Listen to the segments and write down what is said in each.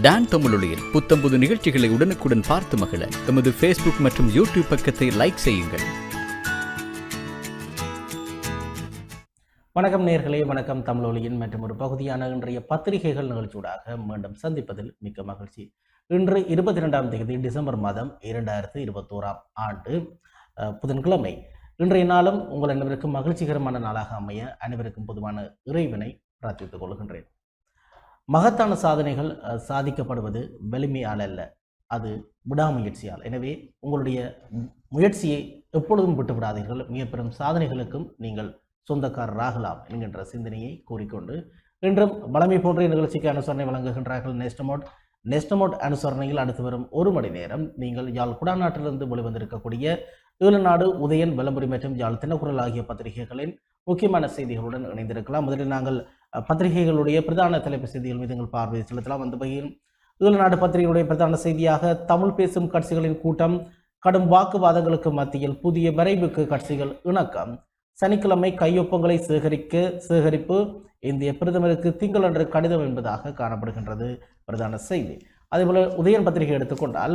Don தமிழொலியில் புத்தம்புது நிகழ்ச்சிகளை உடனுக்குடன் பார்த்து மகிழ எமது ஃபேஸ்புக் மற்றும் யூடியூப் பக்கத்தை லைக் செய்யுங்கள். வணக்கம் நேயர்களே, வணக்கம் தமிழொலியின் மற்றும் ஒரு பகுதியான இன்றைய பத்திரிகைகள் நிகழ்ச்சியூடாக மீண்டும் சந்திப்பதில் மிக்க மகிழ்ச்சி. இன்று 22ஆம் தேதி டிசம்பர் மாதம் 2021 ஆண்டு புதன்கிழமை. இன்றைய நாளும் உங்கள் அனைவருக்கும் மகிழ்ச்சிகரமான நாளாக அமைய அனைவருக்கும் பொதுவான இறைவனை பிரார்த்தித்துக் கொள்கின்றேன். மகத்தான சாதனைகள் சாதிக்கப்படுவது வலிமையால் அல்ல, அது விடாமுயற்சியால். எனவே உங்களுடைய முயற்சியை எப்பொழுதும் விட்டுவிடாதீர்கள். மிக பெரும் சாதனைகளுக்கும் நீங்கள் சொந்தக்காரராகலாம் என்கின்ற சிந்தனையை கூறிக்கொண்டு இன்றும் வளமை போன்ற நிகழ்ச்சிக்கு அனுசரணை வழங்குகின்றார்கள் நெஸ்டமோட் அனுசரணையில் அடுத்து வரும் ஒரு மணி நேரம் நீங்கள் யாழ் குடாநாட்டிலிருந்து வெளிவந்திருக்கக்கூடிய ஈழநாடு, உதயன், விளம்பரி மற்றும் யாழ் தினக்குரல் ஆகிய பத்திரிகைகளின் முக்கியமான செய்திகளுடன் இணைந்திருக்கலாம். முதலில் நாங்கள் பத்திரிகைகளுடைய பிரதான தலைப்பு செய்திகள் மீது எங்கள் பார்வையை செலுத்தலாம். அந்த வகையில் ஈழநாடு பத்திரிகையுடைய பிரதான செய்தியாக தமிழ் பேசும் கட்சிகளின் கூட்டம், கடும் வாக்குவாதங்களுக்கு மத்தியில் புதிய வரைவுக்கு கட்சிகள் இணக்கம், சனிக்கிழமை கையொப்பங்களை சேகரிப்பு, இந்திய பிரதமருக்கு திங்களன்று கடிதம் என்பதாக காணப்படுகின்றது பிரதான செய்தி. அதேபோல உதயன் பத்திரிகை எடுத்துக்கொண்டால்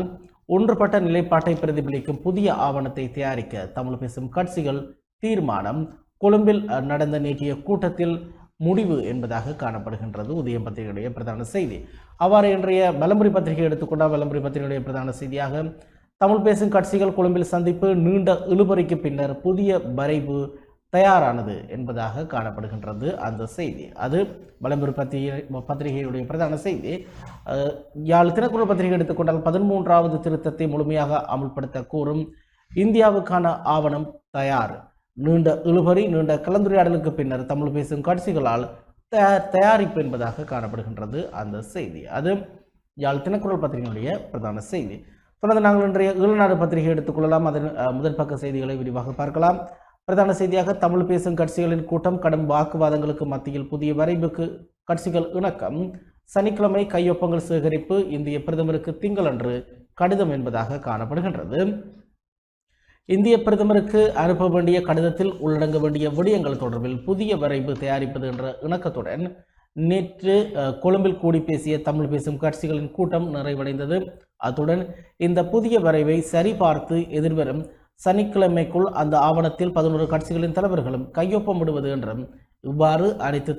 ஒன்றுபட்ட நிலைப்பாட்டை பிரதிபலிக்கும் புதிய ஆவணத்தை தயாரிக்க தமிழ் பேசும் கட்சிகள் தீர்மானம், கொழும்பில் நடந்த நேற்றைய கூட்டத்தில் முடிவு என்பதாக காணப்படுகின்றது உதயம் பத்திரிகையுடைய பிரதான செய்தி. அவ்வாறு இன்றைய விளம்பரி பத்திரிகை எடுத்துக்கொண்டால் விளம்பரி பத்திரிகையுடைய பிரதான செய்தியாக தமிழ் பேசும் கட்சிகள் கொழும்பில் சந்திப்பு, நீண்ட இழுபறிக்கு பின்னர் புதிய வரைவு தயாரானது என்பதாக காணப்படுகின்றது அந்த செய்தி. அது விளம்பரி பத்திரிகையுடைய பிரதான செய்தி. யாழ் தினக்குரல் பத்திரிகை எடுத்துக்கொண்டால் 13வது திருத்தத்தை முழுமையாக அமுல்படுத்த கூறும் இந்தியாவுக்கான ஆவணம் தயார், நீண்ட இழுபறி, நீண்ட கலந்துரையாடலுக்கு பின்னர் தமிழ் பேசும் கட்சிகளால் தயாரிப்பு என்பதாக காணப்படுகின்றது அந்த செய்தி. அது யாழ் தினக்குரல் பத்திரிகையுடைய பிரதான செய்தி. தொடர்ந்து நாங்கள் இன்றைய ஈழநாடு பத்திரிகை எடுத்துக்கொள்ளலாம். அதன் முதல் பக்க செய்திகளை விரிவாக பார்க்கலாம். பிரதான செய்தியாக தமிழ் பேசும் கட்சிகளின் கூட்டம், கடும் வாக்குவாதங்களுக்கு மத்தியில் புதிய வரைவுக்கு கட்சிகள் இணக்கம், சனிக்கிழமை கையொப்பங்கள் சேகரிப்பு, இந்திய பிரதமருக்கு திங்களன்று கடிதம் என்பதாக காணப்படுகின்றது. இந்திய பிரதமருக்கு அனுப்ப வேண்டிய கடிதத்தில் உள்ளடங்க வேண்டிய விடயங்கள் தொடர்பில் புதிய வரைவு தயாரிப்பது என்ற இணக்கத்துடன் நேற்று கொழும்பில் கூடி பேசிய தமிழ் பேசும் கட்சிகளின் கூட்டம் நிறைவடைந்தது. அத்துடன் இந்த புதிய வரைவை சரிபார்த்து எதிர்வரும் சனிக்கிழமைக்குள் அந்த ஆவணத்தில் 11 கட்சிகளின் தலைவர்களும் கையொப்பமிடுவது என்றும், இவ்வாறு அனைத்து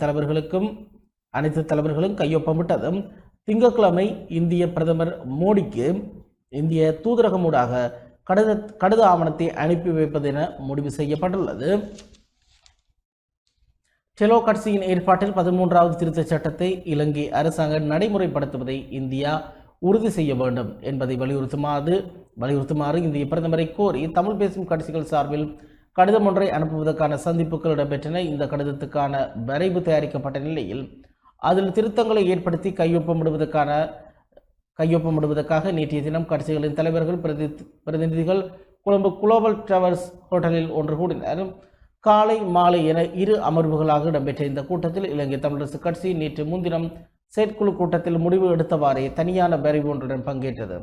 தலைவர்களும் கையொப்பமிட்டதும் திங்கட்கிழமை இந்திய பிரதமர் மோடிக்கு இந்திய தூதரகமூடாக கடித ஆவணத்தை அனுப்பி வைப்பது என முடிவு செய்யப்பட்டுள்ளது. டெலோ கட்சியின் ஏற்பாட்டில் 13வது திருத்தச் சட்டத்தை இலங்கை அரசாங்கம் நடைமுறைப்படுத்துவதை இந்தியா உறுதி செய்ய வேண்டும் என்பதை வலியுறுத்துமாறு இந்திய பிரதமரை கோரி தமிழ் பேசும் கட்சிகள் சார்பில் கடிதம் ஒன்றை அனுப்புவதற்கான சந்திப்புகள் இடம்பெற்றன. இந்த கடிதத்துக்கான வரைவு தயாரிக்கப்பட்ட நிலையில் அதில் திருத்தங்களை ஏற்படுத்தி கையொப்பமிடுவதற்காக நேற்றைய தினம் கட்சிகளின் தலைவர்கள் பிரதிநிதிகள் கொழும்பு குளோபல் டவர்ஸ் ஹோட்டலில் ஒன்று கூடினர். காலை மாலை என 2 அமர்வுகளாக இடம்பெற்ற இந்த கூட்டத்தில் இலங்கை தமிழரசு கட்சி நேற்று முன்தினம் செயற்குழு கூட்டத்தில் முடிவு எடுத்தவாறே தனியான வரைவு ஒன்றுடன் பங்கேற்றது.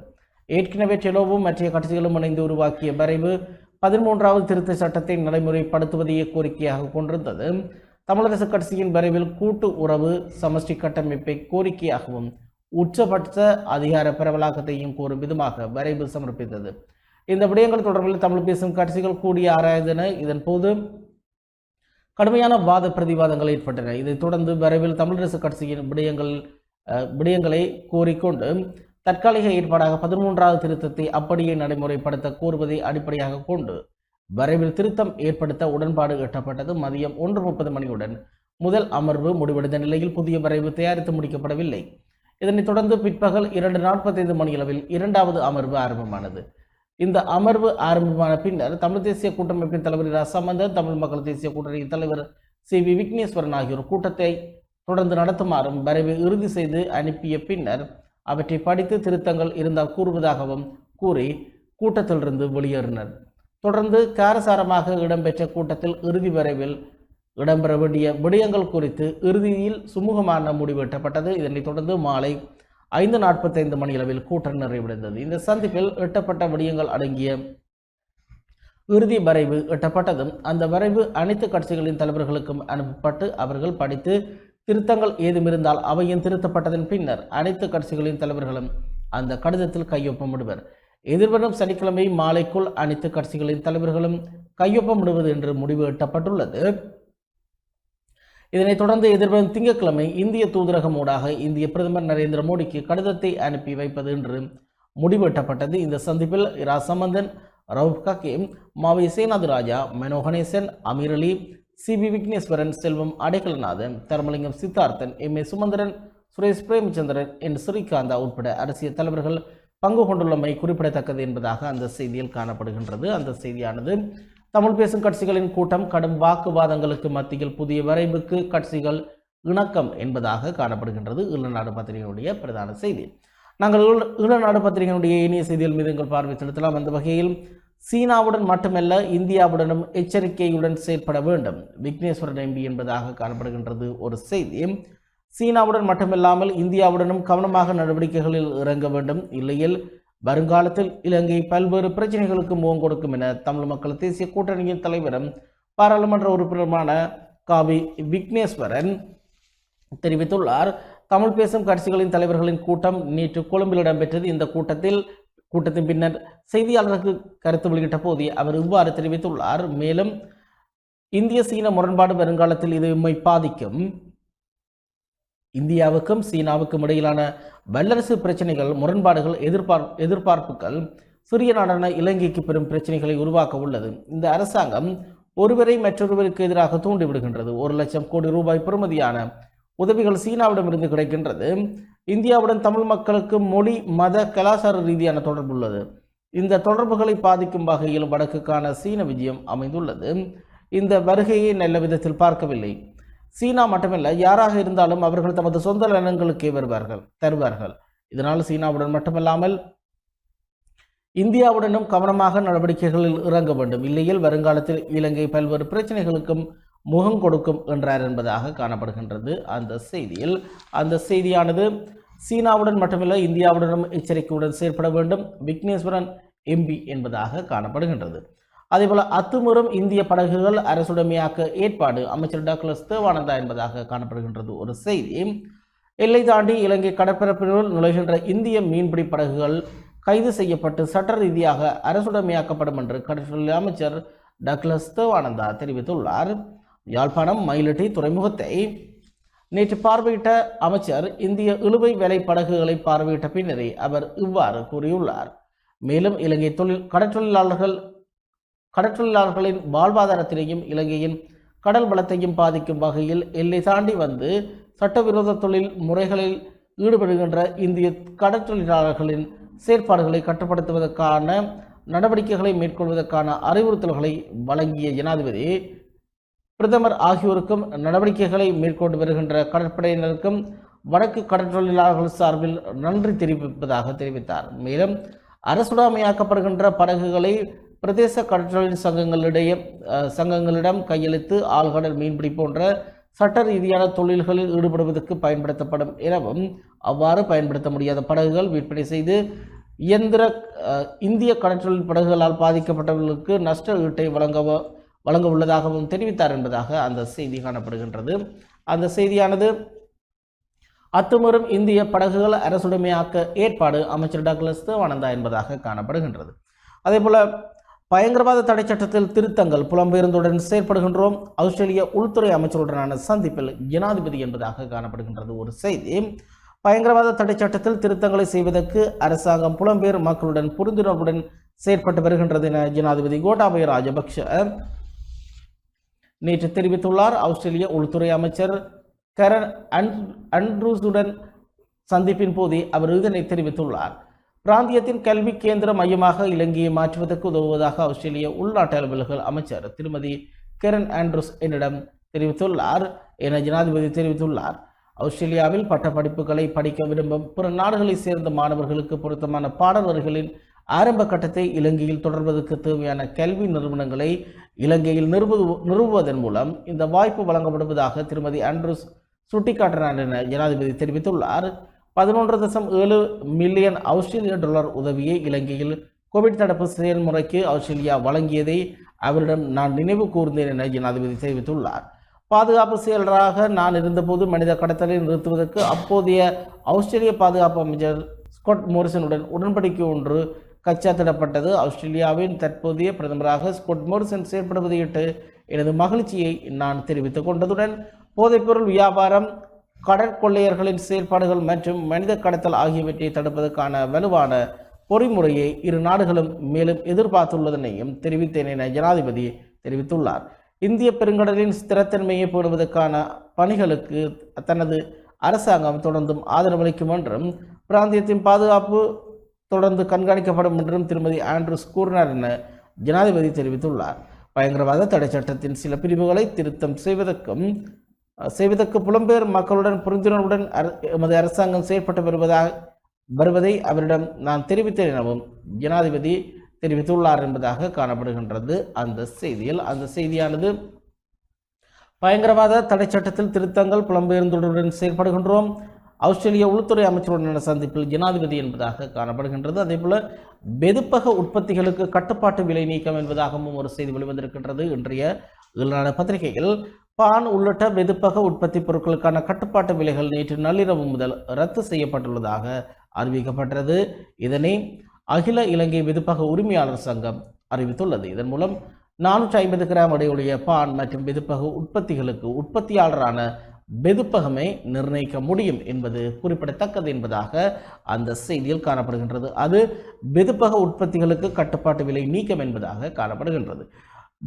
ஏற்கனவே டெலோவும் மற்ற கட்சிகளும் இணைந்து உருவாக்கிய வரைவு 13வது திருத்த சட்டத்தை நடைமுறைப்படுத்துவதையே கோரிக்கையாக கொண்டிருந்தது. தமிழரசு கட்சியின் வரைவில் கூட்டு உறவு சமஷ்டி கட்டமைப்பை கோரிக்கையாகவும் உச்சபட்ச அதிகார பரவலாக்கத்தையும் கோரும் விதமாக வரைவு சமர்ப்பித்தது. இந்த விடயங்கள் தொடர்பில் தமிழ் பேசும் கட்சிகள் கூடிய ஆராய்ந்தன. இதன் போது கடுமையான வாத பிரதிவாதங்கள் ஏற்பட்டன. இதைத் தொடர்ந்து வரைவில் தமிழரசு கட்சியின் விடயங்களை கோரிக்கொண்டு தற்காலிக ஏற்பாடாக 13வது திருத்தத்தை அப்படியே நடைமுறைப்படுத்த கோருவதை அடிப்படையாக கொண்டு வரைவில் திருத்தம் ஏற்படுத்த உடன்பாடு எட்டப்பட்டது. மதியம் 1:30 மணியுடன் முதல் அமர்வு முடிவடைந்த நிலையில் புதிய வரைவு தயாரித்து முடிக்கப்படவில்லை. இதனைத் தொடர்ந்து பிற்பகல் 2:45 மணியளவில் 2வது அமர்வு ஆரம்பமானது. இந்த அமர்வு ஆரம்பமான பின்னர் தமிழ் தேசிய கூட்டமைப்பின் தலைவர் இரா சம்பந்தன், தமிழ் மக்கள் தேசிய கூட்டணியின் தலைவர் CV விக்னேஸ்வரன் ஆகியோர் கூட்டத்தை தொடர்ந்து நடத்துமாறும் வரைவை இறுதி செய்து அனுப்பிய பின்னர் அவற்றை படித்து திருத்தங்கள் இருந்தால் கூறுவதாகவும் கூறி கூட்டத்திலிருந்து வெளியேறினர். தொடர்ந்து காரசாரமாக இடம்பெற்ற கூட்டத்தில் இறுதி வரைவில் இடம்பெற வேண்டிய விடயங்கள் குறித்து இறுதியில் சுமூகமான முடிவு எட்டப்பட்டது. இதனைத் தொடர்ந்து மாலை 5:45 மணியளவில் கூட்டம் நிறைவடைந்தது. இந்த சந்திப்பில் எட்டப்பட்ட விடயங்கள் அடங்கிய இறுதி வரைவு எட்டப்பட்டதும் அந்த வரைவு அனைத்து கட்சிகளின் தலைவர்களுக்கும் அனுப்பப்பட்டு அவர்கள் படித்து திருத்தங்கள் ஏதும் இருந்தால் அவையும் திருத்தப்பட்டதன் பின்னர் அனைத்து கட்சிகளின் தலைவர்களும் அந்த கடிதத்தில் கையொப்பமிடுவர். எதிர்வரும் சனிக்கிழமை மாலைக்குள் அனைத்து கட்சிகளின் தலைவர்களும் கையொப்பமிடுவது என்று முடிவு எட்டப்பட்டுள்ளது. இதனைத் தொடர்ந்து எதிர்வரும் திங்கட்கிழமை இந்திய தூதரகம் ஊடாக இந்திய பிரதமர் நரேந்திர மோடிக்கு கடிதத்தை அனுப்பி வைப்பது என்று முடிவெட்டப்பட்டது. இந்த சந்திப்பில் இரா சம்பந்தன், ரவுப் ஹக்கீம், மாவை சேனாது ராஜா, மனோ கணேசன், அமீர் அலி, சிபி விக்னேஸ்வரன், செல்வம் அடைக்கலநாதன், தர்மலிங்கம் சித்தார்த்தன், எம்.ஏ. சுமந்திரன், சுரேஷ் பிரேமச்சந்திரன், என் ஸ்ரீகாந்தா உட்பட அரசியல் தலைவர்கள் பங்கு கொண்டுள்ளமை குறிப்பிடத்தக்கது என்பதாக அந்த செய்தியில் காணப்படுகின்றது. அந்த செய்தியானது தமிழ் பேசும் கட்சிகளின் கூட்டம் கடும் வாக்குவாதங்களுக்கு மத்தியில் புதிய வரைவுக்கு கட்சிகள் இணக்கம் என்பதாக காணப்படுகின்றது. ஈழநாடு பத்திரிகையினுடைய பிரதான செய்தி. நாங்கள் ஈழநாடு பத்திரிகையினுடைய இனிய செய்திகள் மீது எங்கள் பார்வை செலுத்தலாம். அந்த வகையில் சீனாவுடன் மட்டுமல்ல இந்தியாவுடனும் எச்சரிக்கையுடன் செயல்பட வேண்டும் விக்னேஸ்வரன் எம்பி என்பதாக காணப்படுகின்றது ஒரு செய்தி. சீனாவுடன் மட்டுமில்லாமல் இந்தியாவுடனும் கவனமாக நடவடிக்கைகளில் இறங்க வேண்டும், இல்லையில் வருங்காலத்தில் இலங்கை பல்வேறு பிரச்சனைகளுக்கு முகம் கொடுக்கும் என தமிழ் மக்கள் தேசிய கூட்டணியின் தலைவரும் பாராளுமன்ற உறுப்பினருமான காவி விக்னேஸ்வரன் தெரிவித்துள்ளார். தமிழ் பேசும் கட்சிகளின் தலைவர்களின் கூட்டம் நேற்று கொழும்பில் இடம்பெற்றது. இந்த கூட்டத்தின் பின்னர் செய்தியாளருக்கு கருத்து வெளியிட்ட போதே அவர் இவ்வாறு தெரிவித்துள்ளார். மேலும் இந்திய சீன முரண்பாடு வருங்காலத்தில் இது உண்மை பாதிக்கும். இந்தியாவுக்கும் சீனாவுக்கும் இடையிலான வல்லரசு பிரச்சனைகள், முரண்பாடுகள், எதிர்பார்ப்புகள் சிறிய நாடான இலங்கைக்கு பெரும் பிரச்சனைகளை உருவாக்க உள்ளது. இந்த அரசாங்கம் ஒருவரை மற்றொருவருக்கு எதிராக தூண்டிவிடுகின்றது. 1 லட்சம் கோடி ரூபாய் பெறுமதியான உதவிகள் சீனாவிடமிருந்து கிடைக்கின்றது. இந்தியாவுடன் தமிழ் மக்களுக்கு மொழி, மத, கலாச்சார ரீதியான தொடர்பு உள்ளது. இந்த தொடர்புகளை பாதிக்கும் வகையில் வடக்குக்கான சீன விஜயம் அமைந்துள்ளது. இந்த வருகையை நல்ல விதத்தில் பார்க்கவில்லை. சீனா மட்டுமல்ல, யாராக இருந்தாலும் அவர்கள் தமது சொந்த நலன்களுக்கே தருவார்கள். இதனால் சீனாவுடன் மட்டுமல்லாமல் இந்தியாவுடனும் கவனமாக நடவடிக்கைகளில் இறங்க வேண்டும், இல்லையில் வருங்காலத்தில் இலங்கை பல்வேறு பிரச்சனைகளுக்கும் முகம் கொடுக்கும் என்றார் என்பதாக காணப்படுகின்றது அந்த செய்தியில். அந்த செய்தியானது சீனாவுடன் மட்டுமல்ல இந்தியாவுடனும் எச்சரிக்கையுடன் செயற்பட வேண்டும் விக்னேஸ்வரன் எம்பி என்பதாக காணப்படுகின்றது. அதேபோல அத்துமீறும் இந்திய படகுகள் அரசுடைமையாக்க ஏற்பாடு அமைச்சர் டாக்டர் தேவானந்தா என்பதாக காணப்படுகின்றது ஒரு செய்தி. எல்லை தாண்டி இலங்கை கடற்பரப்பினுள் நுழைகின்ற இந்திய மீன்பிடி படகுகள் கைது செய்யப்பட்டு சட்ட ரீதியாக அரசுடைமையாக்கப்படும் என்று கடற்தொழில் அமைச்சர் டாக்டர் தேவானந்தா தெரிவித்துள்ளார். யாழ்ப்பாணம் மயிலட்டி துறைமுகத்தை நேற்று பார்வையிட்ட அமைச்சர் இந்திய இழுவை வேலை படகுகளை பார்வையிட்ட பின்னரே அவர் இவ்வாறு கூறியுள்ளார். மேலும் இலங்கை கடற்றொழிலாளர்களின் வாழ்வாதாரத்தினையும் இலங்கையின் கடல் வளத்தையும் பாதிக்கும் வகையில் எல்லை தாண்டி வந்து சட்டவிரோத தொழில் முறைகளில் ஈடுபடுகின்ற இந்திய கடற்றொழிலாளர்களின் செயற்பாடுகளை கட்டுப்படுத்துவதற்கான நடவடிக்கைகளை மேற்கொள்வதற்கான அறிவுறுத்தல்களை வழங்கிய ஜனாதிபதி பிரதமர் ஆகியோருக்கும் நடவடிக்கைகளை மேற்கொண்டு வருகின்ற கடற்படையினருக்கும் வடக்கு கடற்றொழிலாளர்கள் சார்பில் நன்றி தெரிவிப்பதாக தெரிவித்தார். மேலும் அரசுடைமையாக்கப்படுகின்ற படகுகளை பிரதேச கடற்றொழில் சங்கங்களிடம் கையளித்து ஆழ்கடல் மீன்பிடி போன்ற சட்ட ரீதியான தொழில்களில் ஈடுபடுவதற்கு பயன்படுத்தப்படும் எனவும் அவ்வாறு பயன்படுத்த முடியாத படகுகள் விற்பனை செய்து இந்திய கடற்றொழில் படகுகளால் பாதிக்கப்பட்டவர்களுக்கு நஷ்ட ஈட்டை வழங்க உள்ளதாகவும் தெரிவித்தார் என்பதாக அந்த செய்தி காணப்படுகின்றது. அந்த செய்தியானது அத்துமீறும் இந்திய படகுகள் அரசுடைமையாக்க ஏற்பாடு அமைச்சர் டாக்டர் தேவானந்தா என்பதாக காணப்படுகின்றது. அதேபோல பயங்கரவாத தடை சட்டத்தில் திருத்தங்கள், புலம்பெயர்ந்துடன் செயற்படுகின்றோம் ஆஸ்திரேலிய உள்துறை அமைச்சருடனான சந்திப்பில் ஜனாதிபதி என்பதாக காணப்படுகின்றது ஒரு செய்தி. பயங்கரவாத தடை சட்டத்தில் திருத்தங்களை செய்வதற்கு அரசாங்கம் புலம்பெயர் மக்களுடன் புரிந்துணர்வுடன் செயற்பட்டு வருகின்றது என ஜனாதிபதி கோட்டாபய ராஜபக்ஷ நேற்று தெரிவித்துள்ளார். ஆஸ்திரேலிய உள்துறை அமைச்சர் கரன் அண்ட்ரூஸுடன் சந்திப்பின் போதே அவர் இதனை தெரிவித்துள்ளார். பிராந்தியத்தின் கல்வி கேந்திர மையமாக இலங்கையை மாற்றுவதற்கு உதவுவதாக ஆஸ்திரேலிய உள்நாட்டு அலுவல்கள் அமைச்சர் திருமதி கெரன் ஆண்ட்ரூஸ் என்னிடம் தெரிவித்துள்ளார் என ஜனாதிபதி தெரிவித்துள்ளார். ஆஸ்திரேலியாவில் பட்ட படிப்புகளை படிக்க விரும்பும் பிற நாடுகளைச் சேர்ந்த மாணவர்களுக்கு பொருத்தமான பாடவர்களின் ஆரம்ப கட்டத்தை இலங்கையில் தொடர்வதற்கு தேவையான கல்வி நிறுவனங்களை இலங்கையில் நிறுவுவதன் மூலம் இந்த வாய்ப்பு வழங்கப்படுவதாக திருமதி ஆண்ட்ரூஸ் சுட்டிக்காட்டினார் என ஜனாதிபதி தெரிவித்துள்ளார். 11.7 மில்லியன் ஆஸ்திரேலிய டாலர் உதவியை இலங்கையில் கோவிட் தடுப்பு செயல்முறைக்கு ஆஸ்திரேலியா வழங்கியதை அவரிடம் நான் நினைவு கூர்ந்தேன் என ஜனாதிபதி தெரிவித்துள்ளார். பாதுகாப்பு செயலராக நான் இருந்தபோது மனித கடத்தலை நிறுத்துவதற்கு அப்போதைய ஆஸ்திரேலிய பாதுகாப்பு அமைச்சர் ஸ்காட் மோரிசனுடன் உடன்படிக்கை ஒன்று கச்சாத்திடப்பட்டது. ஆஸ்திரேலியாவின் தற்போதைய பிரதமராக ஸ்காட் மோரிசன் செயல்படுவதையிட்டு எனது மகிழ்ச்சியை நான் தெரிவித்துக் கொண்டதுடன் போதைப்பொருள் வியாபாரம், கடற்கொள்ளையர்களின் செயல்பாடுகள் மற்றும் மனித கடத்தல் ஆகியவற்றை தடுப்பதற்கான வலுவான பொறிமுறையை இரு நாடுகளும் மேலும் எதிர்பார்த்துள்ளதனையும் தெரிவித்தேன் என ஜனாதிபதி தெரிவித்துள்ளார். இந்திய பெருங்கடலின் ஸ்திரத்தன்மையை பேணுவதற்கான பணிகளுக்கு தனது அரசாங்கம் தொடர்ந்தும் ஆதரவளிக்கும் என்றும் பிராந்தியத்தின் பாதுகாப்பு தொடர்ந்து கண்காணிக்கப்படும் என்றும் திருமதி ஆண்ட்ரூஸ் கூறினார் என ஜனாதிபதி தெரிவித்துள்ளார். பயங்கரவாத தடை சட்டத்தின் சில பிரிவுகளை திருத்தம் செய்வதற்கு புலம்பெயர் மக்களுடன் புரிந்துணர்வுடன் எமது அரசாங்கம் செயல்பட்டு வருவதை அவரிடம் நான் தெரிவித்தேன் எனவும் ஜனாதிபதி தெரிவித்துள்ளார் என்பதாக காணப்படுகின்றது அந்த செய்தியில். அந்த செய்தியானது பயங்கரவாத தடை சட்டத்தில் திருத்தங்கள், புலம்பெயர்ந்தோருடன் செயல்படுகின்றோம், ஆஸ்திரேலிய உள்துறை அமைச்சருடனான சந்திப்பில் ஜனாதிபதி என்பதாக காணப்படுகின்றது. அதேபோல வெதுப்பக உற்பத்திகளுக்கு கட்டுப்பாட்டு விலை நீக்கம் என்பதாகவும் ஒரு செய்தி வெளிவந்திருக்கின்றது. இன்றைய ஈழநாடு பத்திரிகையில் பான் உள்ளிட்ட வெதுப்பக உற்பத்தி பொருட்களுக்கான கட்டுப்பாட்டு விலைகள் நேற்று நள்ளிரவு முதல் ரத்து செய்யப்பட்டுள்ளதாக அறிவிக்கப்பட்டது. இதனை அகில இலங்கை வெதுப்பக உரிமையாளர் சங்கம் அறிவித்துள்ளது. இதன் மூலம் 450 கிராம் எடையுடைய பான் மற்றும் வெதுப்பக உற்பத்திகளுக்கு உற்பத்தியாளரான வெதுப்பகமை நிர்ணயிக்க முடியும் என்பது குறிப்பிடத்தக்கது என்பதாக அந்த செய்தியில் காணப்படுகின்றது. அது வெதுப்பக உற்பத்திகளுக்கு கட்டுப்பாட்டு விலை நீக்கம் என்பதாக காணப்படுகின்றது.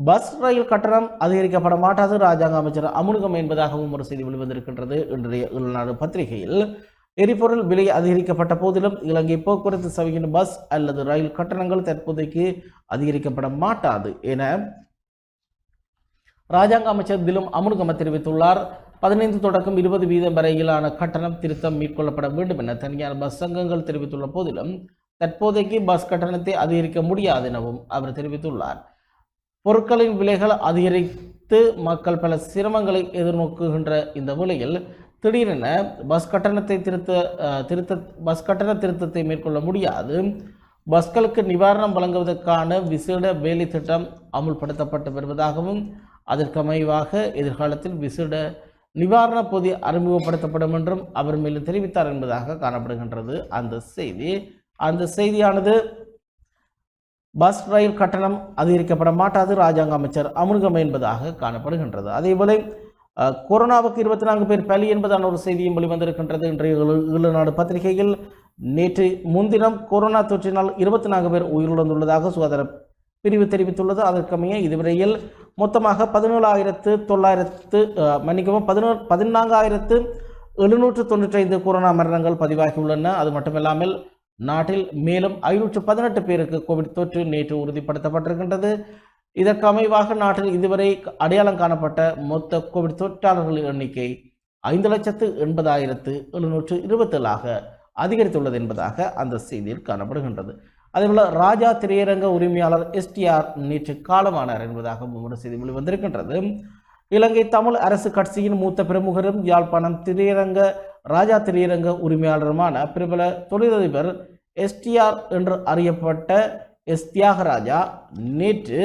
பஸ் ரயில் கட்டணம் அதிகரிக்கப்பட மாட்டாது ராஜாங்க அமைச்சர் அமுனுகம் என்பதாகவும் ஒரு செய்தி வெளிவந்திருக்கின்றது. இன்றைய ஈழநாடு பத்திரிகையில் எரிபொருள் விலை அதிகரிக்கப்பட்ட போதிலும் இலங்கை போக்குவரத்து சபையின் பஸ் அல்லது ரயில் கட்டணங்கள் தற்போதைக்கு அதிகரிக்கப்பட மாட்டாது என ராஜாங்க அமைச்சர் திலும் அமுனுகம தெரிவித்துள்ளார். 15 தொடக்கம் 20 வீதம் வரையிலான கட்டணம் திருத்தம் மேற்கொள்ளப்பட வேண்டும் என தனியார் பஸ் சங்கங்கள் தெரிவித்துள்ள போதிலும் தற்போதைக்கு பஸ் கட்டணத்தை அதிகரிக்க முடியாது எனவும் அவர் தெரிவித்துள்ளார். பொருட்களின் விலைகள் அதிகரித்து மக்கள் பல சிரமங்களை எதிர்நோக்குகின்ற இந்த வேளையில் திடீரென பஸ் கட்டண திருத்தத்தை மேற்கொள்ள முடியாது. பஸ்களுக்கு நிவாரணம் வழங்குவதற்கான விசேட வேலை திட்டம் அமுல்படுத்தப்பட்டு வருவதாகவும் அதற்கமைவாக எதிர்காலத்தில் விசேட நிவாரண பொதி அறிமுகப்படுத்தப்படும் என்றும் அவர் மேலும் தெரிவித்தார் என்பதாக காணப்படுகின்றது அந்த செய்தியானது பஸ் ரயில் கட்டணம் அதிகரிக்கப்பட மாட்டாது ராஜாங்க அமைச்சர் அமுனுகம் என்பதாக காணப்படுகின்றது. அதேபோல கொரோனாவுக்கு 24 பேர் பலி என்பதான ஒரு செய்தியும் வெளிவந்திருக்கின்றது. இன்றைய ஈழநாடு பத்திரிகையில் நேற்று முன்தினம் கொரோனா தொற்றினால் 24 பேர் உயிரிழந்துள்ளதாக சுகாதார பிரிவு தெரிவித்துள்ளது. அதற்கமைய இதுவரையில் மொத்தமாக 14,795 கொரோனா மரணங்கள் பதிவாகியுள்ளன. அது மட்டுமில்லாமல் நாட்டில் மேலும் 518 பேருக்கு கோவிட் தொற்று நேற்று உறுதிப்படுத்தப்பட்டிருக்கின்றது. இதற்கு அமைவாக நாட்டில் இதுவரை அடையாளம் காணப்பட்ட மொத்த கோவிட் தொற்றாளர்களின் எண்ணிக்கை 5,80,727 அதிகரித்துள்ளது என்பதாக அந்த செய்தியில் காணப்படுகின்றது. அதேபோல ராஜா திரையரங்க உரிமையாளர் எஸ்டிஆர் நேற்று காலமானார் என்பதாக ஒரு செய்தி வெளிவந்திருக்கின்றது. இலங்கை தமிழ் அரசு கட்சியின் மூத்த பிரமுகரும் யாழ்ப்பாணம் ராஜா திரையரங்க உரிமையாளருமான பிரபல தொழிலதிபர் எஸ்டிஆர் என்று அறியப்பட்ட எஸ் தியாகராஜா நேற்று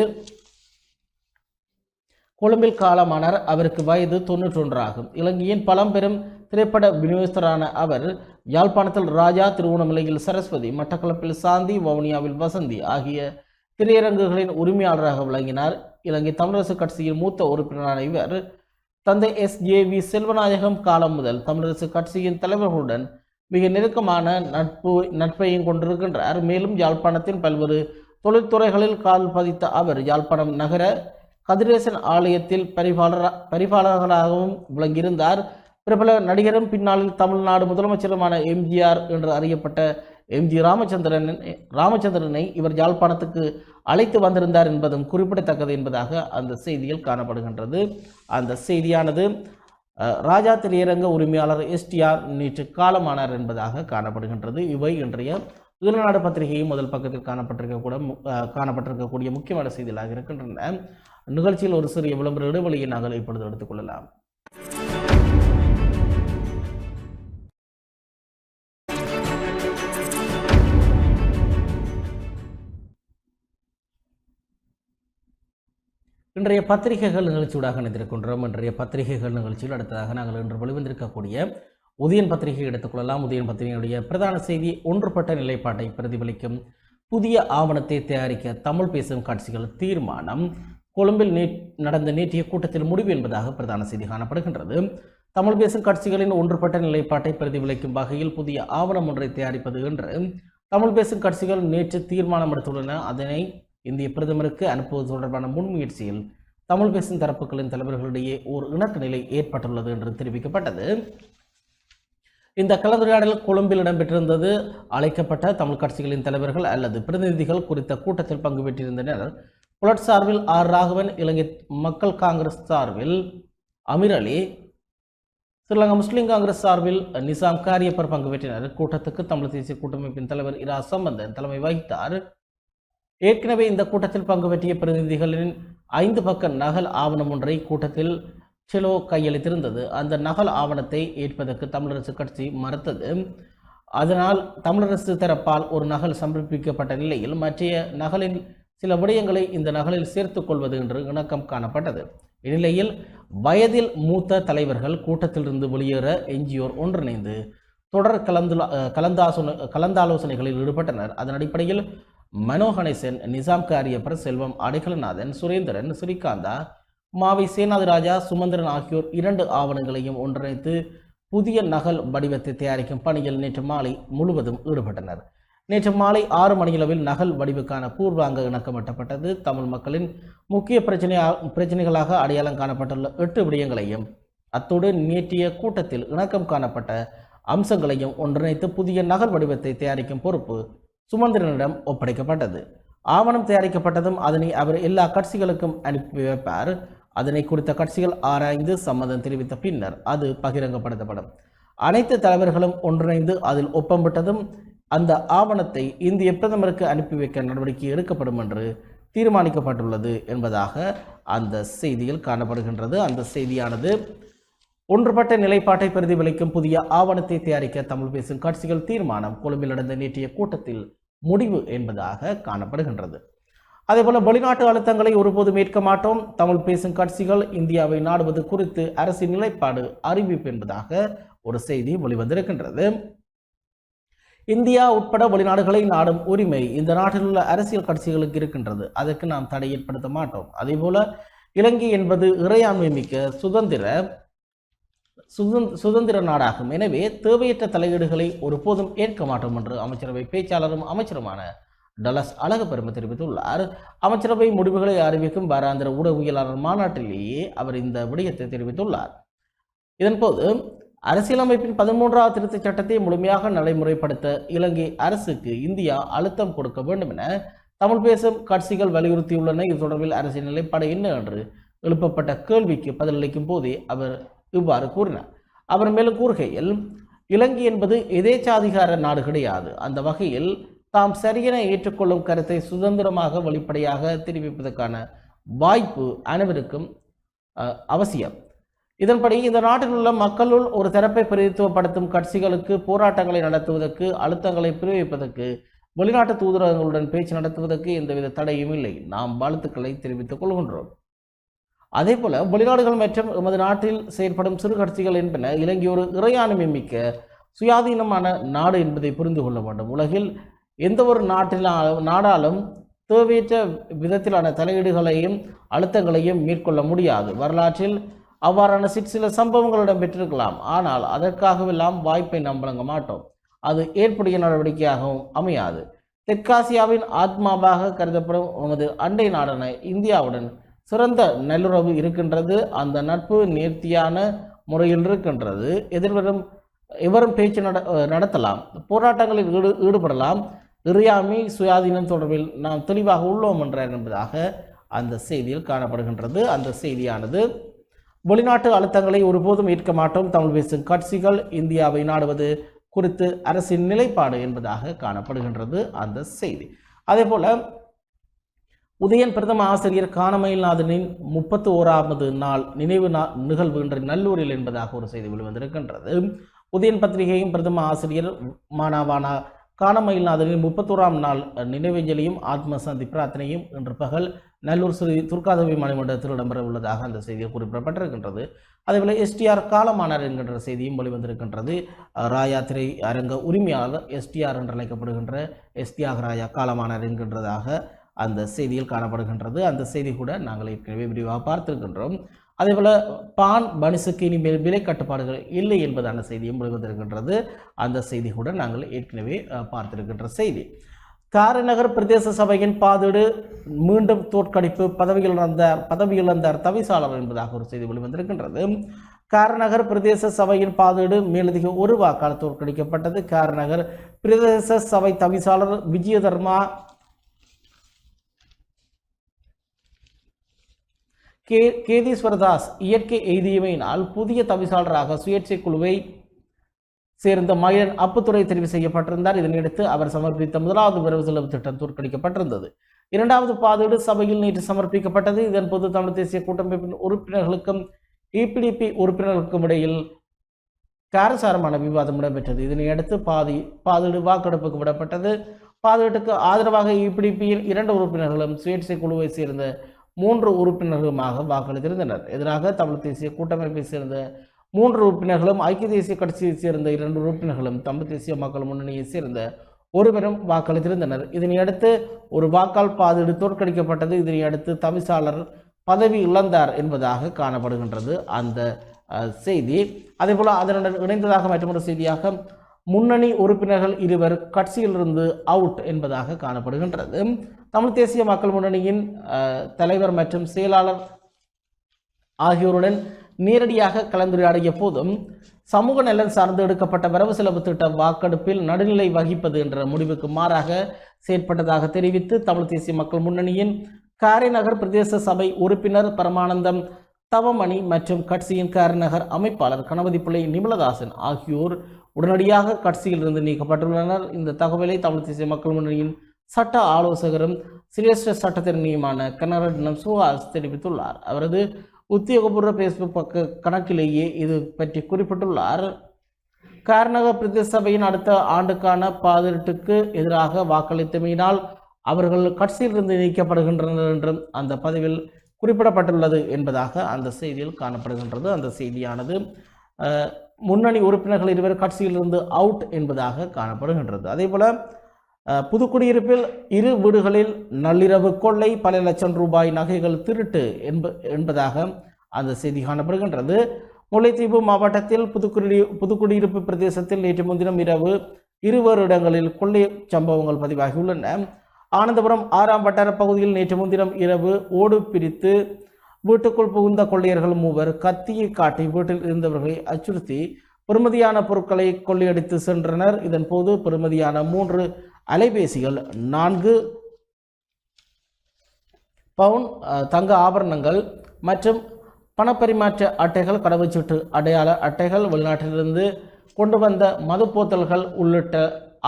கொழும்பில் காலமானார். அவருக்கு வயது 91 ஆகும். இலங்கையின் பழம்பெரும் திரைப்பட விநியோகஸ்தரான அவர் யாழ்ப்பாணத்தில் ராஜா, திருவண்ணாமலையில் சரஸ்வதி, மட்டக்களப்பில் சாந்தி, வவுனியாவில் வசந்தி ஆகிய திரையரங்குகளின் உரிமையாளராக விளங்கினார். இலங்கை தமிழரசு கட்சியின் மூத்த உறுப்பினரான இவர் தந்தை SJV செல்வநாயகம் காலம் முதல் தமிழரசு கட்சியின் தலைவர்களுடன் மிக நெருக்கமான நட்பையும் கொண்டிருக்கின்றார். மேலும் யாழ்ப்பாணத்தின் பல்வேறு தொழில்துறைகளில் கால் பதித்த அவர் யாழ்ப்பாணம் நகர கதிரேசன் ஆலயத்தில் பரிபாலகராகவும் விளங்கியிருந்தார். பிரபல நடிகரும் பின்னாளில் தமிழ்நாடு முதலமைச்சருமான MGR என்று அறியப்பட்ட MG ராமச்சந்திரனை இவர் யாழ்ப்பாணத்துக்கு அழைத்து வந்திருந்தார் என்பதும் குறிப்பிடத்தக்கது என்பதாக அந்த செய்தியில் காணப்படுகின்றது. அந்த செய்தியானது ராஜா திரையரங்க உரிமையாளர் STR நேற்று காலமானார் என்பதாக காணப்படுகின்றது. இவை இன்றைய ஈழநாடு பத்திரிகையும் முதல் பக்கத்தில் காணப்பட்டிருக்கக்கூடிய முக்கியமான செய்திகளாக இருக்கின்றன. நிகழ்ச்சியில் ஒரு சிறிய விளம்பர இடைவெளியை நாங்கள் இப்பொழுது எடுத்துக்கொள்ளலாம். இன்றைய பத்திரிகைகள் நிகழ்ச்சியூடாக இணைந்திருக்கின்றோம். இன்றைய பத்திரிகைகள் நிகழ்ச்சியில் அடுத்ததாக நாங்கள் இன்று வெளிவந்திருக்கக்கூடிய உதயன் பத்திரிகை எடுத்துக்கொள்ளலாம். உதயன் பத்திரிகையுடைய பிரதான செய்தி ஒன்றுபட்ட நிலைப்பாட்டை பிரதிபலிக்கும் புதிய ஆவணத்தை தயாரிக்க தமிழ் பேசும் கட்சிகள் தீர்மானம். கொழும்பில் நடந்த நேற்றைய கூட்டத்தில் முடிவு என்பதாக பிரதான செய்தி காணப்படுகின்றது. தமிழ் பேசும் கட்சிகளின் ஒன்றுபட்ட நிலைப்பாட்டை பிரதிபலிக்கும் வகையில் புதிய ஆவணம் ஒன்றை தயாரிப்பது என்று தமிழ் பேசும் கட்சிகள் நேற்று தீர்மானம் எடுத்துள்ளன. அதனை இந்திய பிரதமருக்கு அனுப்புவது தொடர்பான முன்முயற்சியில் தமிழ் பேசும் தரப்புகளின் தலைவர்களிடையே ஓர் இணக்க நிலை ஏற்பட்டுள்ளது என்று தெரிவிக்கப்பட்டது. இந்த கலந்துரையாடல் கொழும்பில் இடம்பெற்றிருந்தது. அழைக்கப்பட்ட தமிழ் கட்சிகளின் தலைவர்கள் அல்லது பிரதிநிதிகள் குறித்த கூட்டத்தில் பங்கு பெற்றிருந்தனர். புலட் சார்பில் ஆர் ராகவன், இலங்கை மக்கள் காங்கிரஸ் சார்பில் அமீர் அலி, ஸ்ரீலங்கா முஸ்லிம் காங்கிரஸ் சார்பில் நிசாம் காரியப்பர் பங்கு பெற்றனர். கூட்டத்துக்கு தமிழ் தேசிய கூட்டமைப்பின் தலைவர் இரா சம்பந்தன் தலைமை வகித்தார். ஏற்கனவே இந்த கூட்டத்தில் பங்கு பெற்றிய பிரதிநிதிகளின் 5 பக்க நகல் ஆவணம் ஒன்றை கூட்டத்தில் செலோ கையளித்திருந்தது. அந்த நகல் ஆவணத்தை ஏற்பதற்கு தமிழரசு கட்சி மறுத்தது. அதனால் தமிழரசு தரப்பால் ஒரு நகல் சமர்ப்பிக்கப்பட்ட நிலையில் மற்றைய நகலில் சில விடயங்களை இந்த நகலில் சேர்த்துக் கொள்வது என்று இணக்கம் காணப்பட்டது. இந்நிலையில் வயதில் மூத்த தலைவர்கள் கூட்டத்திலிருந்து வெளியேற எஞ்சியோர் ஒன்றிணைந்து தொடர் கலந்தாலோசனைகளில் ஈடுபட்டனர். அதன் அடிப்படையில் மனோ கணேசன், நிசாம் காரியப்பர், செல்வம் அடைக்கலநாதன், சுரேந்திரன், ஸ்ரீகாந்தா, மாவை சேனாதிராஜா, சுமந்திரன் ஆகியோர் 2 ஆவணங்களையும் ஒன்றிணைத்து புதிய நகல் வடிவத்தை தயாரிக்கும் பணியில் நேற்று மாலை முழுவதும் ஈடுபட்டனர். நேற்று மாலை 6 மணியளவில் நகல் வடிவுக்கான பூர்வாங்க இணக்கமிட்டப்பட்டது. தமிழ் மக்களின் முக்கிய பிரச்சனைகளாக அடையாளம் காணப்பட்டுள்ள 8 விடயங்களையும் அத்தோடு நேற்றைய கூட்டத்தில் இணக்கம் காணப்பட்ட அம்சங்களையும் ஒன்றிணைத்து புதிய நகல் வடிவத்தை தயாரிக்கும் பொறுப்பு சுமந்திரனிடம் ஒப்படைக்கப்பட்டது. ஆவணம் தயாரிக்கப்பட்டதும் அதனை அவர் எல்லா கட்சிகளுக்கும் அனுப்பி வைப்பார். அதனை குறித்த கட்சிகள் ஆராய்ந்து சம்மதம் தெரிவித்த பின்னர் அது பகிரங்கப்படுத்தப்படும். அனைத்து தலைவர்களும் ஒன்றிணைந்து அதில் ஒப்பமிட்டதும் அந்த ஆவணத்தை இந்திய பிரதமருக்கு அனுப்பி வைக்க நடவடிக்கை எடுக்கப்படும் என்று தீர்மானிக்கப்பட்டுள்ளது என்பதாக அந்த செய்தியில் காணப்படுகின்றது. அந்த செய்தியானது ஒன்றுபட்ட நிலைப்பாட்டை பிரதிபலிக்கும் புதிய ஆவணத்தை தயாரிக்க தமிழ் பேசும் கட்சிகள் தீர்மானம். கொழும்பில் நடந்த நேற்றைய கூட்டத்தில் முடிவு என்பதாக காணப்படுகின்றது. அதேபோல வெளிநாட்டு அழுத்தங்களை ஒருபோதும் ஏற்க மாட்டோம். தமிழ் பேசும் கட்சிகள் இந்தியாவை நாடுவது குறித்து அரசின் நிலைப்பாடு அறிவிப்பு என்பதாக ஒரு செய்தி வெளிவந்திருக்கின்றது. இந்தியா உட்பட வெளிநாடுகளை நாடும் உரிமை இந்த நாட்டில் உள்ள அரசியல் கட்சிகளுக்கு இருக்கின்றது. அதற்கு நாம் தடை ஏற்படுத்த மாட்டோம். அதேபோல இலங்கை என்பது இறையாண்மை மிக்க சுதந்திர நாடாகும். எனவே தேவையற்ற தலையீடுகளை ஒருபோதும் ஏற்க மாட்டோம் என்று அமைச்சரவை பேச்சாளரும் அமைச்சருமான டலஸ் அழகப்பெருமை தெரிவித்துள்ளார். அமைச்சரவை முடிவுகளை அறிவிக்கும் வாராந்திர ஊடகவியலாளர் மாநாட்டிலேயே அவர் இந்த விடயத்தை தெரிவித்துள்ளார். இதன்போது அரசியலமைப்பின் 13வது திருத்தச் சட்டத்தை முழுமையாக நடைமுறைப்படுத்த இலங்கை அரசுக்கு இந்தியா அழுத்தம் கொடுக்க வேண்டும் என தமிழ் பேசும் கட்சிகள் வலியுறுத்தியுள்ளன. இது தொடர்பில் அரசின் நிலைப்பாடு என்ன என்று எழுப்பப்பட்ட கேள்விக்கு பதிலளிக்கும் போதே அவர் இவ்வாறு கூறினார். அவர் மேலும் கூறுகையில், இலங்கை என்பது எதேச்சாதிகார நாடு கிடையாது. அந்த வகையில் தாம் சரியென ஏற்றுக்கொள்ளும் கருத்தை சுதந்திரமாக வெளிப்படையாக தெரிவிப்பதற்கான வாய்ப்பு அனைவருக்கும் அவசியம். இதன்படி இந்த நாட்டில் உள்ள மக்களுள் ஒரு தரப்பை பிரதித்துவப்படுத்தும் கட்சிகளுக்கு போராட்டங்களை நடத்துவதற்கு, அழுத்தங்களை பிரயோகிப்பதற்கு, வெளிநாட்டு தூதரகங்களுடன் பேச்சு நடத்துவதற்கு எந்தவித தடையும் இல்லை. நாம் வாழ்த்துக்களை தெரிவித்துக் கொள்கின்றோம். அதேபோல வெளிநாடுகள் மற்றும் எமது நாட்டில் செயற்படும் சிறு கட்சிகள் என்பன இலங்கை ஒரு இறையாண்மை மிக்க சுயாதீனமான நாடு என்பதை புரிந்து கொள்ள வேண்டும். உலகில் எந்த ஒரு நாடாலும் தேவையற்ற விதத்திலான தலையீடுகளையும் அழுத்தங்களையும் மேற்கொள்ள முடியாது. வரலாற்றில் அவ்வாறான சில சம்பவங்கள் இடம்பெற்றிருக்கலாம். ஆனால் அதற்காகவெல்லாம் வாய்ப்பை நாம் வழங்க மாட்டோம். அது ஏற்புடைய நடவடிக்கையாகவும் அமையாது. தெற்காசியாவின் ஆத்மாவாக கருதப்படும் நமது அண்டை நாடான இந்தியாவுடன் சிறந்த நல்லுறவு இருக்கின்றது. அந்த நட்பு நேர்த்தியான முறையில் இருக்கின்றது. எவரும் பேச்சு நடத்தலாம், போராட்டங்களில் ஈடுபடலாம். இறையாண்மை சுயாதீனம் தொடர்பில் நாம் தெளிவாக உள்ளோம் என்றார் என்பதாக அந்த செய்தியில் காணப்படுகின்றது. அந்த செய்தியானது வெளிநாட்டு அழுத்தங்களை ஒருபோதும் ஏற்க மாட்டோம். தமிழ் பேசும் கட்சிகள் இந்தியாவை நாடுவது குறித்து அரசின் நிலைப்பாடு என்பதாக காணப்படுகின்றது அந்த செய்தி. அதேபோல உதயன் பிரதம ஆசிரியர் கானமயில்நாதனின் 31வது நாள் நினைவு நிகழ்வு இன்று நல்லூரில் என்பதாக ஒரு செய்தி வெளிவந்திருக்கின்றது. உதயன் பத்திரிகையும் பிரதம ஆசிரியர் மாணவானா கானமயில்நாதனின் 31ஆம் நாள் நினைவஞ்சலியும் ஆத்ம சாந்தி பிரார்த்தனையும் இன்று பகல் நல்லூர் ஸ்ரீ துர்காதேவி மணிமண்டபத்தில் இடம்பெற உள்ளதாக அந்த செய்தியில் குறிப்பிடப்பட்டிருக்கின்றது. அதேபோல் எஸ்டிஆர் காலமானார் என்கின்ற செய்தியும் வெளிவந்திருக்கின்றது. ராயா திரை அரங்க உரிமையாளர் எஸ்டிஆர் என்று அழைக்கப்படுகின்ற எஸ்டிஆர் ராயா காலமானார் என்கின்றதாக அந்த செய்தியில் காணப்படுகின்றது. அந்த செய்தி கூட நாங்கள் ஏற்கனவே விரிவாக பார்த்திருக்கின்றோம். அதேபோல் பான் பனிசுக்கு இனிமேல் விலை கட்டுப்பாடுகள் இல்லை என்பதான செய்தியும் வெளிவந்திருக்கின்றது. அந்த செய்தி கூட நாங்கள் ஏற்கனவே பார்த்திருக்கின்ற செய்தி. காரைநகர் பிரதேச சபையின் பாதீடு மீண்டும் தோற்கடிப்பு, பதவியிழந்தார் தவிசாளர் என்பதாக ஒரு செய்தி வெளிவந்திருக்கின்றது. காரைநகர் பிரதேச சபையின் பாதீடு மேலதிக ஒரு வாக்கால் தோற்கடிக்கப்பட்டது. காரைநகர் பிரதேச சபை தவிசாளர் விஜயதர்மா கேதீஸ்வரதாஸ் இயற்கை எய்தியமையினால் புதிய தவிசாளராக சுயேட்சை குழுவை சேர்ந்த மயிலன் அப்புத்துறை தெரிவு செய்யப்பட்டிருந்தார். இதனையடுத்து அவர் சமர்ப்பித்த முதலாவது வரவு செலவு திட்டம் தோற்கடிக்கப்பட்டிருந்தது. இரண்டாவது பாதீடு சபையில் நேற்று சமர்ப்பிக்கப்பட்டது. இதன்போது தமிழ் தேசிய கூட்டமைப்பின் உறுப்பினர்களுக்கும் இபிடிபி உறுப்பினர்களுக்கும் இடையில் காரசாரமான விவாதம் இடம்பெற்றது. இதனையடுத்து பாதீடு வாக்கெடுப்புக்கு விடப்பட்டது. பாதீட்டுக்கு ஆதரவாக இபிடிபியில் 2 உறுப்பினர்களும் சுயேட்சை குழுவை சேர்ந்த 3 உறுப்பினர்களுமாக வாக்களித்திருந்தனர். எதிராக தமிழ் தேசிய கூட்டமைப்பை சேர்ந்த 3 உறுப்பினர்களும், ஐக்கிய தேசிய கட்சியைச் சேர்ந்த 2 உறுப்பினர்களும், தமிழ் தேசிய மக்கள் முன்னணியைச் சேர்ந்த ஒருவரும் வாக்களித்திருந்தனர். இதனையடுத்து ஒரு வாக்கால் பாதீடு தோற்கடிக்கப்பட்டது. இதனையடுத்து தவிசாளர் பதவி இழந்தார் என்பதாக காணப்படுகின்றது அந்த செய்தி. அதேபோல் அதனுடன் இணைந்ததாக மற்றொரு செய்தியாக முன்னணி உறுப்பினர்கள் 2 கட்சியிலிருந்து அவுட் என்பதாக காணப்படுகின்றது. தமிழ் தேசிய மக்கள் முன்னணியின் தலைவர் மற்றும் செயலாளர் ஆகியோருடன் நேரடியாக கலந்துரையாடிய போதும் சமூக நலன் சார்ந்து எடுக்கப்பட்ட வரவு செலவு திட்ட வாக்கெடுப்பில் நடுநிலை வகிப்பது என்ற முடிவுக்கு மாறாக செயற்பட்டதாக தெரிவித்து தமிழ் தேசிய மக்கள் முன்னணியின் காரைநகர் பிரதேச சபை உறுப்பினர் பரமானந்தம் தவமணி மற்றும் கட்சியின் காரைநகர் அமைப்பாளர் கணபதி பிள்ளை நிமலதாசன் ஆகியோர் உடனடியாக கட்சியிலிருந்து நீக்கப்பட்டுள்ளனர். இந்த தகவலை தமிழ் தேசிய மக்கள் முன்னணியின் சட்ட ஆலோசகரும் சிரேஷ்ட சட்டத்திறனியுமான கனரட்னம் சுஹாஸ் தெரிவித்துள்ளார். அவரது உத்தியோகபூர்வ பேஸ்புக் பக்க கணக்கிலேயே இது பற்றி குறிப்பிட்டுள்ளார். காரைநகர் பிரதேச சபையின் அடுத்த ஆண்டுக்கான பாதீட்டுக்கு எதிராக வாக்களித்தமையினால் அவர்கள் கட்சியிலிருந்து நீக்கப்படுகின்றனர் என்றும் அந்த பதிவில் குறிப்பிடப்பட்டுள்ளது என்பதாக அந்த செய்தியில் காணப்படுகின்றது. அந்த செய்தியானது முன்னணி உறுப்பினர்கள் 2 கட்சியிலிருந்து அவுட் என்பதாக காணப்படுகின்றது. அதேபோல புதுக்குடியிருப்பில் 2 வீடுகளில் நள்ளிரவு கொள்ளை, பல லட்சம் ரூபாய் நகைகள் திருட்டு என்பதாக அந்த செய்தி காணப்படுகின்றது. முல்லைத்தீவு மாவட்டத்தில் புதுக்குடியிருப்பு பிரதேசத்தில் நேற்று முன்தினம் இரவு 2 இடங்களில் கொள்ளை சம்பவங்கள் பதிவாகியுள்ளன. ஆனந்தபுரம் 6ஆம் வட்டார பகுதியில் நேற்று முன்தினம் இரவு ஓடு பிரித்து வீட்டுக்குள் புகுந்த கொள்ளையர்கள் 3 கத்தியை காட்டி வீட்டில் இருந்தவர்களை அச்சுறுத்தி பெறுமதியான பொருட்களை கொள்ளையடித்து சென்றனர். இதன் போது பெறுமதியான 3 அலைபேசிகள், 4 பவுன் தங்க ஆபரணங்கள் மற்றும் பணப்பரிமாற்ற அட்டைகள், கடவுச்சீட்டு அடையாள அட்டைகள், வெளிநாட்டிலிருந்து கொண்டு வந்த மது போத்தல்கள் உள்ளிட்ட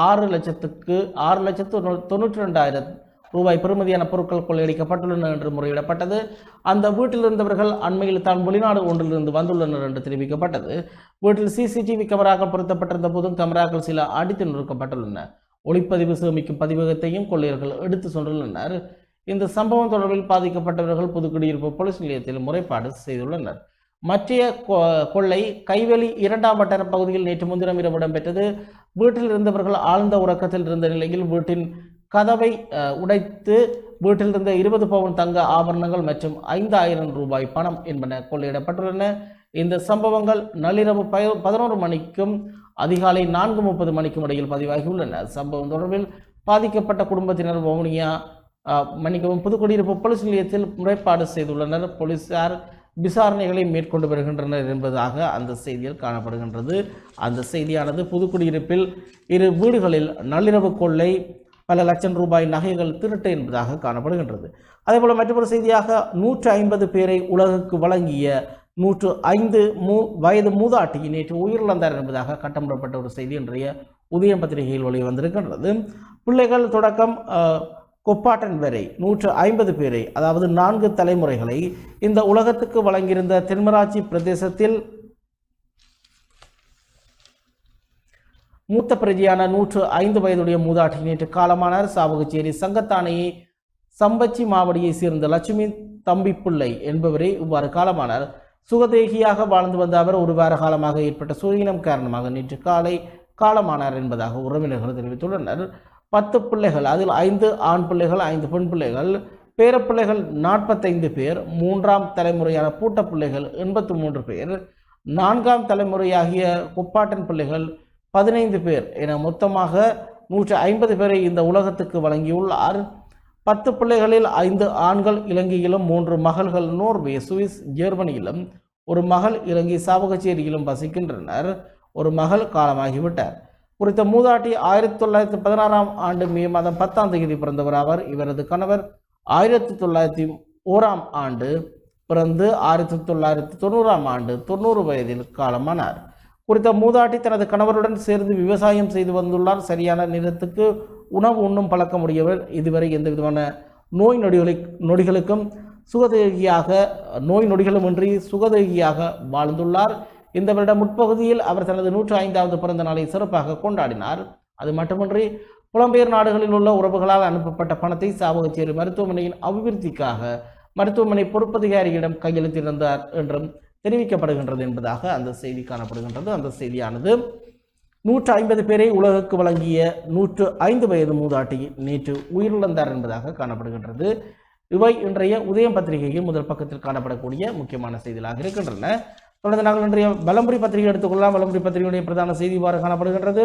6,92,000 ரூபாய் பெறுமதியான பொருட்கள் கொள்ளையடிக்கப்பட்டுள்ளன என்று முறையிடப்பட்டது. அந்த வீட்டில் இருந்தவர்கள் அண்மையில் தான் வெளிநாடு ஒன்றிலிருந்து வந்துள்ளனர் என்று தெரிவிக்கப்பட்டது. வீட்டில் சிசிடிவி கேமராக்கள் பொருத்தப்பட்டிருந்த போதும் கேமராக்கள் சில அடித்து நொறுக்கப்பட்டுள்ளன. ஒளிப்பதிவு சேமிக்கும் பதிவகத்தையும் கொள்ளையர்கள் எடுத்து சென்றுள்ளனர். இந்த சம்பவம் தொடர்பில் பாதிக்கப்பட்டவர்கள் புதுக்குடியிருப்பு போலீஸ் நிலையத்தில் முறைப்பாடு செய்துள்ளனர். மற்றைய கொள்ளை கைவெளி 2ஆம் வட்டார பகுதியில் நேற்று முன்தினம் இரவு இடம்பெற்றது. வீட்டில் இருந்தவர்கள் ஆழ்ந்த உறக்கத்தில் இருந்த நிலையில் வீட்டின் கதவை உடைத்து வீட்டில் இருந்த 20 பவுன் தங்க ஆபரணங்கள் மற்றும் 5,000 ரூபாய் பணம் என்பன கொள்ளையிடப்பட்டுள்ளன. இந்த சம்பவங்கள் நள்ளிரவு 11 மணிக்கும் அதிகாலை 4:30 மணிக்கும் இடையில் பதிவாகியுள்ளன. சம்பவம் தொடர்பில் பாதிக்கப்பட்ட குடும்பத்தினர் புதுக்குடியிருப்பு போலீஸ் நிலையத்தில் முறைப்பாடு செய்துள்ளனர். போலீசார் விசாரணைகளை மேற்கொண்டு வருகின்றனர் என்பதாக அந்த செய்தியில் காணப்படுகின்றது. அந்த செய்தியானது புதுக்குடியிருப்பில் 2 வீடுகளில் நள்ளிரவு கொள்ளை, பல லட்சம் ரூபாய் நகைகள் திருட்டு என்பதாக காணப்படுகின்றது. அதேபோல் மற்றொரு செய்தியாக 150 பேரை உலகுக்கு வழங்கிய 105 வயது மூதாட்டி நேற்று உயிரிழந்தார் என்பதாக கட்டமிடப்பட்ட ஒரு செய்தி இன்றைய உதயம் பத்திரிகையில் வெளியே வந்திருக்கின்றது. பிள்ளைகள் தொடக்கம் கொப்பாட்டன் வரை 150 பேரை, அதாவது 4 தலைமுறைகளை இந்த உலகத்துக்கு வழங்கியிருந்த தென்மராட்சி பிரதேசத்தில் மூத்த பிரஜையான 105 வயதுடைய மூதாட்டி நேற்று காலமானார். சாவகச்சேரி சங்கத்தானையை சம்பச்சி மாவடியை சேர்ந்த லட்சுமி தம்பிப்பிள்ளை என்பவரே இவ்வாறு காலமானார். சுகதேகியாக வாழ்ந்து வந்த அவர் ஒரு வார காலமாக ஏற்பட்ட சுயினம் காரணமாக நேற்று காலை காலமானார் என்பதாக உறவினர்கள் தெரிவித்துள்ளனர். 10 பிள்ளைகள், அதில் 5 ஆண் பிள்ளைகள், 5 பெண் பிள்ளைகள், பேரப்பிள்ளைகள் 45 பேர், 3ஆம் தலைமுறையான பூட்ட பிள்ளைகள் 83 பேர், 4ஆம் தலைமுறையாகிய கொப்பாட்டன் பிள்ளைகள் 15 பேர் என மொத்தமாக 150 பேரை இந்த உலகத்துக்கு வழங்கியுள்ளார். 10 பிள்ளைகளில் 5 ஆண்கள் இலங்கையிலும், 3 மகள்கள் நோர்வே, சுவிஸ், ஜெர்மனியிலும், ஒரு மகள் இலங்கை சாவகச்சேரியிலும் வசிக்கின்றனர். ஒரு மகள் காலமாகிவிட்டார். குறித்த மூதாட்டி 1916ஆம் ஆண்டு மே மாதம் 10ஆம் தேதி பிறந்தவர் ஆவார். இவரது கணவர் 1901ஆம் ஆண்டு பிறந்து 1990ஆம் ஆண்டு 90 வயதில் காலமானார். குறித்த மூதாட்டி தனது கணவருடன் சேர்ந்து விவசாயம் செய்து வந்துள்ளார். சரியான நேரத்துக்கு உணவு உண்ணும் பழக்கமுடையவர். இதுவரை எந்த விதமான நொடிகளுக்கும் சுகதேகியாக நோய் நொடிகளுமின்றி சுகதேகியாக வாழ்ந்துள்ளார். இந்த வருட முற்பகுதியில் அவர் தனது 105வது பிறந்த நாளை சிறப்பாக கொண்டாடினார். அது மட்டுமின்றி புலம்பெயர் நாடுகளில் உள்ள உறவுகளால் அனுப்பப்பட்ட பணத்தை சாவகச்சேரி மருத்துவமனையின் அபிவிருத்திக்காக மருத்துவமனை பொறுப்பதிகாரியிடம் கையெழுத்திருந்தார் என்றும் தெரிவிக்கப்படுகின்றது என்பதாக அந்த செய்தி காணப்படுகின்றது. அந்த செய்தியானது 150 பேரை உலகுக்கு வழங்கிய 105 வயது மூதாட்டி நேற்று உயிரிழந்தார் என்பதாக காணப்படுகின்றது. இவை இன்றைய உதயம் பத்திரிகையில் முதல் பக்கத்தில் காணப்படக்கூடிய முக்கியமான செய்திகளாக இருக்கின்றன. தொடர்ந்து நாங்கள் இன்றைய வலம்புரி பத்திரிகை எடுத்துக்கொள்ளலாம். வலம்புரி பத்திரிகையுடைய பிரதான செய்தி இவ்வாறு காணப்படுகின்றது.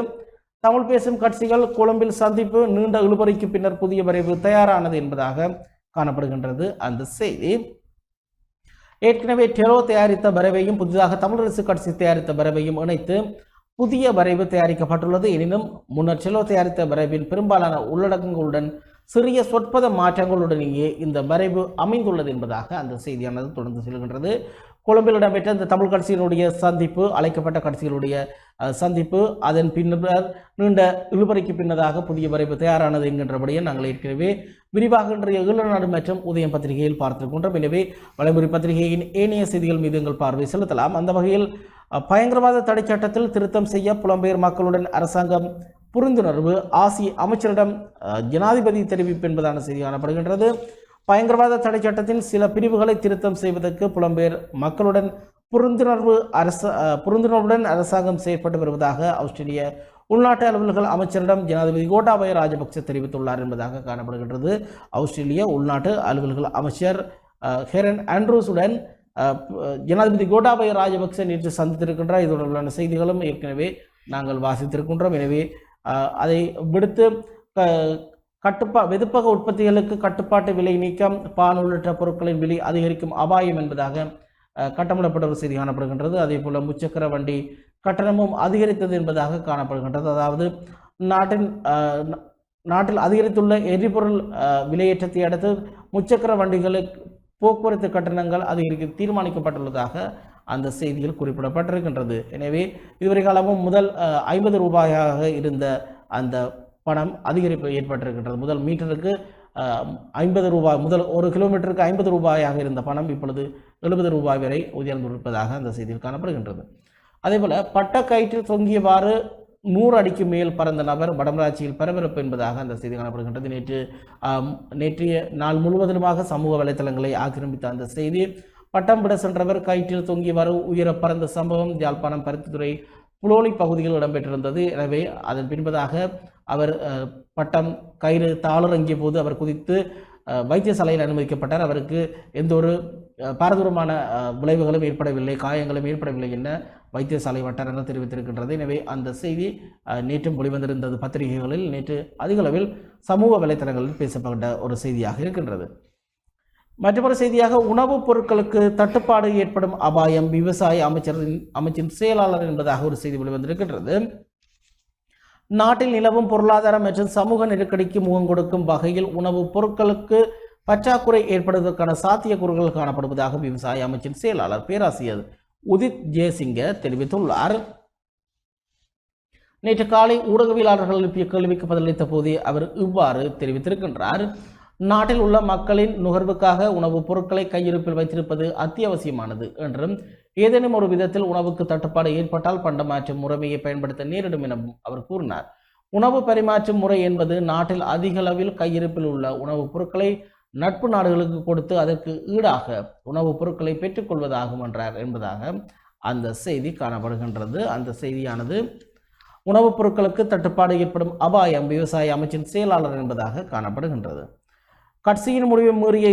தமிழ் பேசும் கட்சிகள் கொழும்பில் சந்திப்பு, நீண்ட இழுபறிக்கு பின்னர் புதிய வரைவு தயாரானது என்பதாக காணப்படுகின்றது அந்த செய்தி. ஏற்கனவே டெரோ தயாரித்த வரைவையும் புதிதாக தமிழரசு கட்சி தயாரித்த வரைவையும் இணைத்து புதிய வரைவு தயாரிக்கப்பட்டுள்ளது. எனினும் முன்னர் டெரோ தயாரித்த வரைவின் பெரும்பாலான உள்ளடக்கங்களுடன் சிறிய சொற்பத மாற்றங்களுடனேயே இந்த வரைவு அமைந்துள்ளது என்பதாக அந்த செய்தியானது தொடர்ந்து செல்கின்றது. கொழும்பில் இடம்பெற்ற இந்த தமிழ் கட்சியினுடைய சந்திப்பு, அழைக்கப்பட்ட கட்சிகளுடைய சந்திப்பு, அதன் பின்னர் நீண்ட இழுபறிக்கு பின்னதாக புதிய வரைவு தயாரானது என்கின்றபடியே நாங்கள் ஏற்கனவே விரிவாக இன்றைய ஈழநாடு மற்றும் உதயம் பத்திரிகையில் பார்த்திருக்கின்றோம். எனவே வலம்புரி பத்திரிகையின் ஏனைய செய்திகள் மீது எங்கள் பார்வை செலுத்தலாம். அந்த வகையில் பயங்கரவாத தடை சட்டத்தில் திருத்தம் செய்ய புலம்பெயர் மக்களுடன் அரசாங்கம் புரிந்துணர்வு, ஆசி அமைச்சரிடம் ஜனாதிபதி தெரிவிப்பு என்பதான செய்தி காணப்படுகின்றது. பயங்கரவாத தடை சட்டத்தின் சில பிரிவுகளை திருத்தம் செய்வதற்கு புலம்பெயர் மக்களுடன் புரிந்துணர்வுடன் அரசாங்கம் செயற்பட்டு வருவதாக ஆஸ்திரேலிய உள்நாட்டு அலுவல்கள் அமைச்சரிடம் ஜனாதிபதி கோட்டாபய ராஜபக்ச தெரிவித்துள்ளார் என்பதாக காணப்படுகின்றது. ஆஸ்திரேலிய உள்நாட்டு அலுவல்கள் அமைச்சர் ஹெரன் ஆண்ட்ரூஸுடன் ஜனாதிபதி கோட்டாபய ராஜபக்ச நேற்று சந்தித்திருக்கின்றார். இது தொடர்பான செய்திகளும் ஏற்கனவே நாங்கள் வாசித்திருக்கின்றோம். எனவே அதை விடுத்து வெதுப்பக உற்பத்திகளுக்கு கட்டுப்பாட்டு விலை நீக்கம், பால் உள்ளிட்ட பொருட்களின் விலை அதிகரிக்கும் அபாயம் என்பதாக கட்டமிடப்பட்ட ஒரு செய்தி காணப்படுகின்றது. அதே போல முச்சக்கர வண்டி கட்டணமும் அதிகரித்தது என்பதாக காணப்படுகின்றது. அதாவது நாட்டில் அதிகரித்துள்ள எரிபொருள் விலையேற்றத்தை அடுத்து முச்சக்கர வண்டிகளுக்கு போக்குவரத்து கட்டணங்கள் அதிகரிக்க தீர்மானிக்கப்பட்டுள்ளதாக அந்த செய்தியில் குறிப்பிடப்பட்டிருக்கின்றது. எனவே இதுவரை காலமும் முதல் 50 ரூபாயாக இருந்த அந்த பணம் அதிகரிப்பு ஏற்பட்டிருக்கின்றது. முதல் மீட்டருக்கு 50 ரூபாய், முதல் ஒரு கிலோமீட்டருக்கு 50 ரூபாயாக இருந்த பணம் இப்பொழுது 70 ரூபாய் வரை உயர்ந்திருப்பதாக அந்த செய்தியில் காணப்படுகின்றது. அதேபோல பட்டக்கயிற்றில் தொங்கியவாறு 100 அடிக்கு மேல் பறந்த நபர் வடமராட்சியில் பரபரப்பு என்பதாக அந்த செய்தி காணப்படுகின்றது. நேற்றைய நாள் முழுவதுமாக சமூக வலைத்தளங்களை ஆக்கிரமித்த அந்த செய்தி, பட்டம் விட சென்றவர் கயிற்றில் தொங்கியவாறு உயர பறந்த சம்பவம் யாழ்ப்பாணம் பருத்தித்துறை புலோலி பகுதியில் இடம்பெற்றிருந்தது. எனவே அதன் பின்பதாக அவர் பட்டம் கயிறு தாளிறங்கிய போது அவர் குதித்து வைத்தியசாலையில் அனுமதிக்கப்பட்டார். அவருக்கு எந்த ஒரு பாரதூரமான விளைவுகளும் ஏற்படவில்லை, காயங்களும் ஏற்படவில்லை என வைத்தியசாலை வட்டாரங்கள் தெரிவித்திருக்கின்றது. எனவே அந்த செய்தி நேற்றும் வெளிவந்திருந்தது பத்திரிகைகளில். நேற்று அதிகளவில் சமூக வலைத்தளங்களில் பேசப்பட்ட ஒரு செய்தியாக இருக்கின்றது. மற்றொரு செய்தியாக உணவுப் பொருட்களுக்கு தட்டுப்பாடு ஏற்படும் அபாயம் விவசாய அமைச்சின் செயலாளர் என்பதாக ஒரு செய்தி வெளிவந்திருக்கின்றது. நாட்டில் நிலவும் பொருளாதார மற்றும் சமூக நெருக்கடிக்கு முகம் கொடுக்கும் வகையில் உணவுப் பொருட்களுக்கு பற்றாக்குறை ஏற்படுவதற்கான சாத்தியக்கூறுகள் காணப்படுவதாக விவசாய அமைச்சின் செயலாளர் பேராசிரியர் உதித் ஜெயசிங்க தெரிவித்துள்ளார். நேற்று காலை ஊடகவியலாளர்கள் எழுப்பிய கேள்விக்கு பதிலளித்த போதே அவர் இவ்வாறு தெரிவித்திருக்கின்றார். நாட்டில் உள்ள மக்களின் நுகர்வுக்காக உணவுப் பொருட்களை கையிருப்பில் வைத்திருப்பது அத்தியாவசியமானது என்றும், ஏதேனும் ஒரு விதத்தில் உணவுக்கு தட்டுப்பாடு ஏற்பட்டால் பண்டமாற்றும் முறைமையை பயன்படுத்த நேரிடும் எனவும் அவர் கூறினார். உணவு பரிமாற்றும் முறை என்பது நாட்டில் அதிக அளவில் கையிருப்பில் உள்ள உணவுப் பொருட்களை நட்பு நாடுகளுக்கு கொடுத்து அதற்கு ஈடாக உணவுப் பொருட்களை பெற்றுக்கொள்வதாகும் என்றார் என்பதாக அந்த செய்தி காணப்படுகின்றது. அந்த செய்தியானது உணவுப் பொருட்களுக்கு தட்டுப்பாடு ஏற்படும் அபாயம் விவசாய அமைச்சின் செயலாளர் என்பதாக காணப்படுகின்றது. கட்சியின் முடிவை மீறிய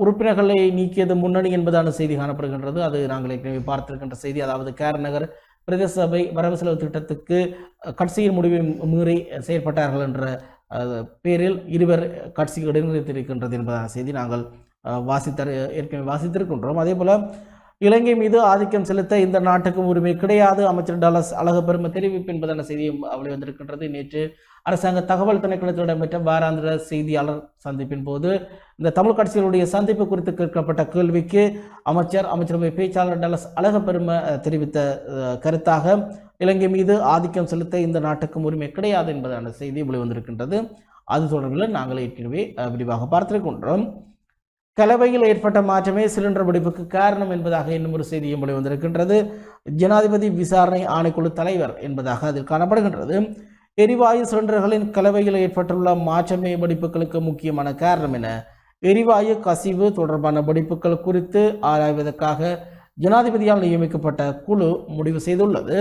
உறுப்பினர்களை நீக்கியது முன்னணி என்பதான செய்தி காணப்படுகின்றது. அது நாங்கள் ஏற்கனவே பார்த்திருக்கின்ற செய்தி. அதாவது கேரநகர் பிரதேச சபை வரவு செலவு திட்டத்துக்கு கட்சியின் முடிவை மீறி செயற்பட்டார்கள் என்ற பேரில் இருவர் கட்சிக்கு இடைநிறுத்தியிருக்கின்றது என்பதான செய்தி நாங்கள் ஏற்கனவே வாசித்திருக்கின்றோம். அதே போல இலங்கை மீது ஆதிக்கம் செலுத்த இந்த நாட்டுக்கும் உரிமை கிடையாது, அமைச்சர் டலஸ் அழகப்பெரும தெரிவிப்பு என்பதான செய்தியும் வந்திருக்கின்றது. நேற்று அரசாங்க தகவல் திணைக்களத்தில் இடம்பெற்ற வாராந்திர செய்தியாளர் சந்திப்பின் போது இந்த தமிழ் கட்சிகளுடைய சந்திப்பு குறித்து கேட்கப்பட்ட கேள்விக்கு அமைச்சரவை பேச்சாளர் டலஸ் அழகப்பெரும தெரிவித்த கருத்தாக இலங்கை மீது ஆதிக்கம் செலுத்த இந்த நாட்டுக்கும் உரிமை கிடையாது என்பதான செய்தி வெளிவந்திருக்கின்றது. அது தொடர்பில் நாங்கள் ஏற்கனவே விரிவாக பார்த்திருக்கின்றோம். கலவையில் ஏற்பட்ட மாற்றமே சிலிண்டர் வெடிப்புக்கு காரணம் என்பதாக இன்னும் ஒரு செய்தியும் வெளிவந்திருக்கின்றது. ஜனாதிபதி விசாரணை ஆணைக்குழு தலைவர் என்பதாக அதில் காணப்படுகின்றது. எரிவாயு சிலிண்டர்களின் கலவையில் ஏற்பட்டுள்ள மாற்றமே வெடிப்புகளுக்கு முக்கியமான காரணம் என எரிவாயு கசிவு தொடர்பான வெடிப்புகள் குறித்து ஆராய்வதற்காக ஜனாதிபதியால் நியமிக்கப்பட்ட குழு முடிவு செய்துள்ளது.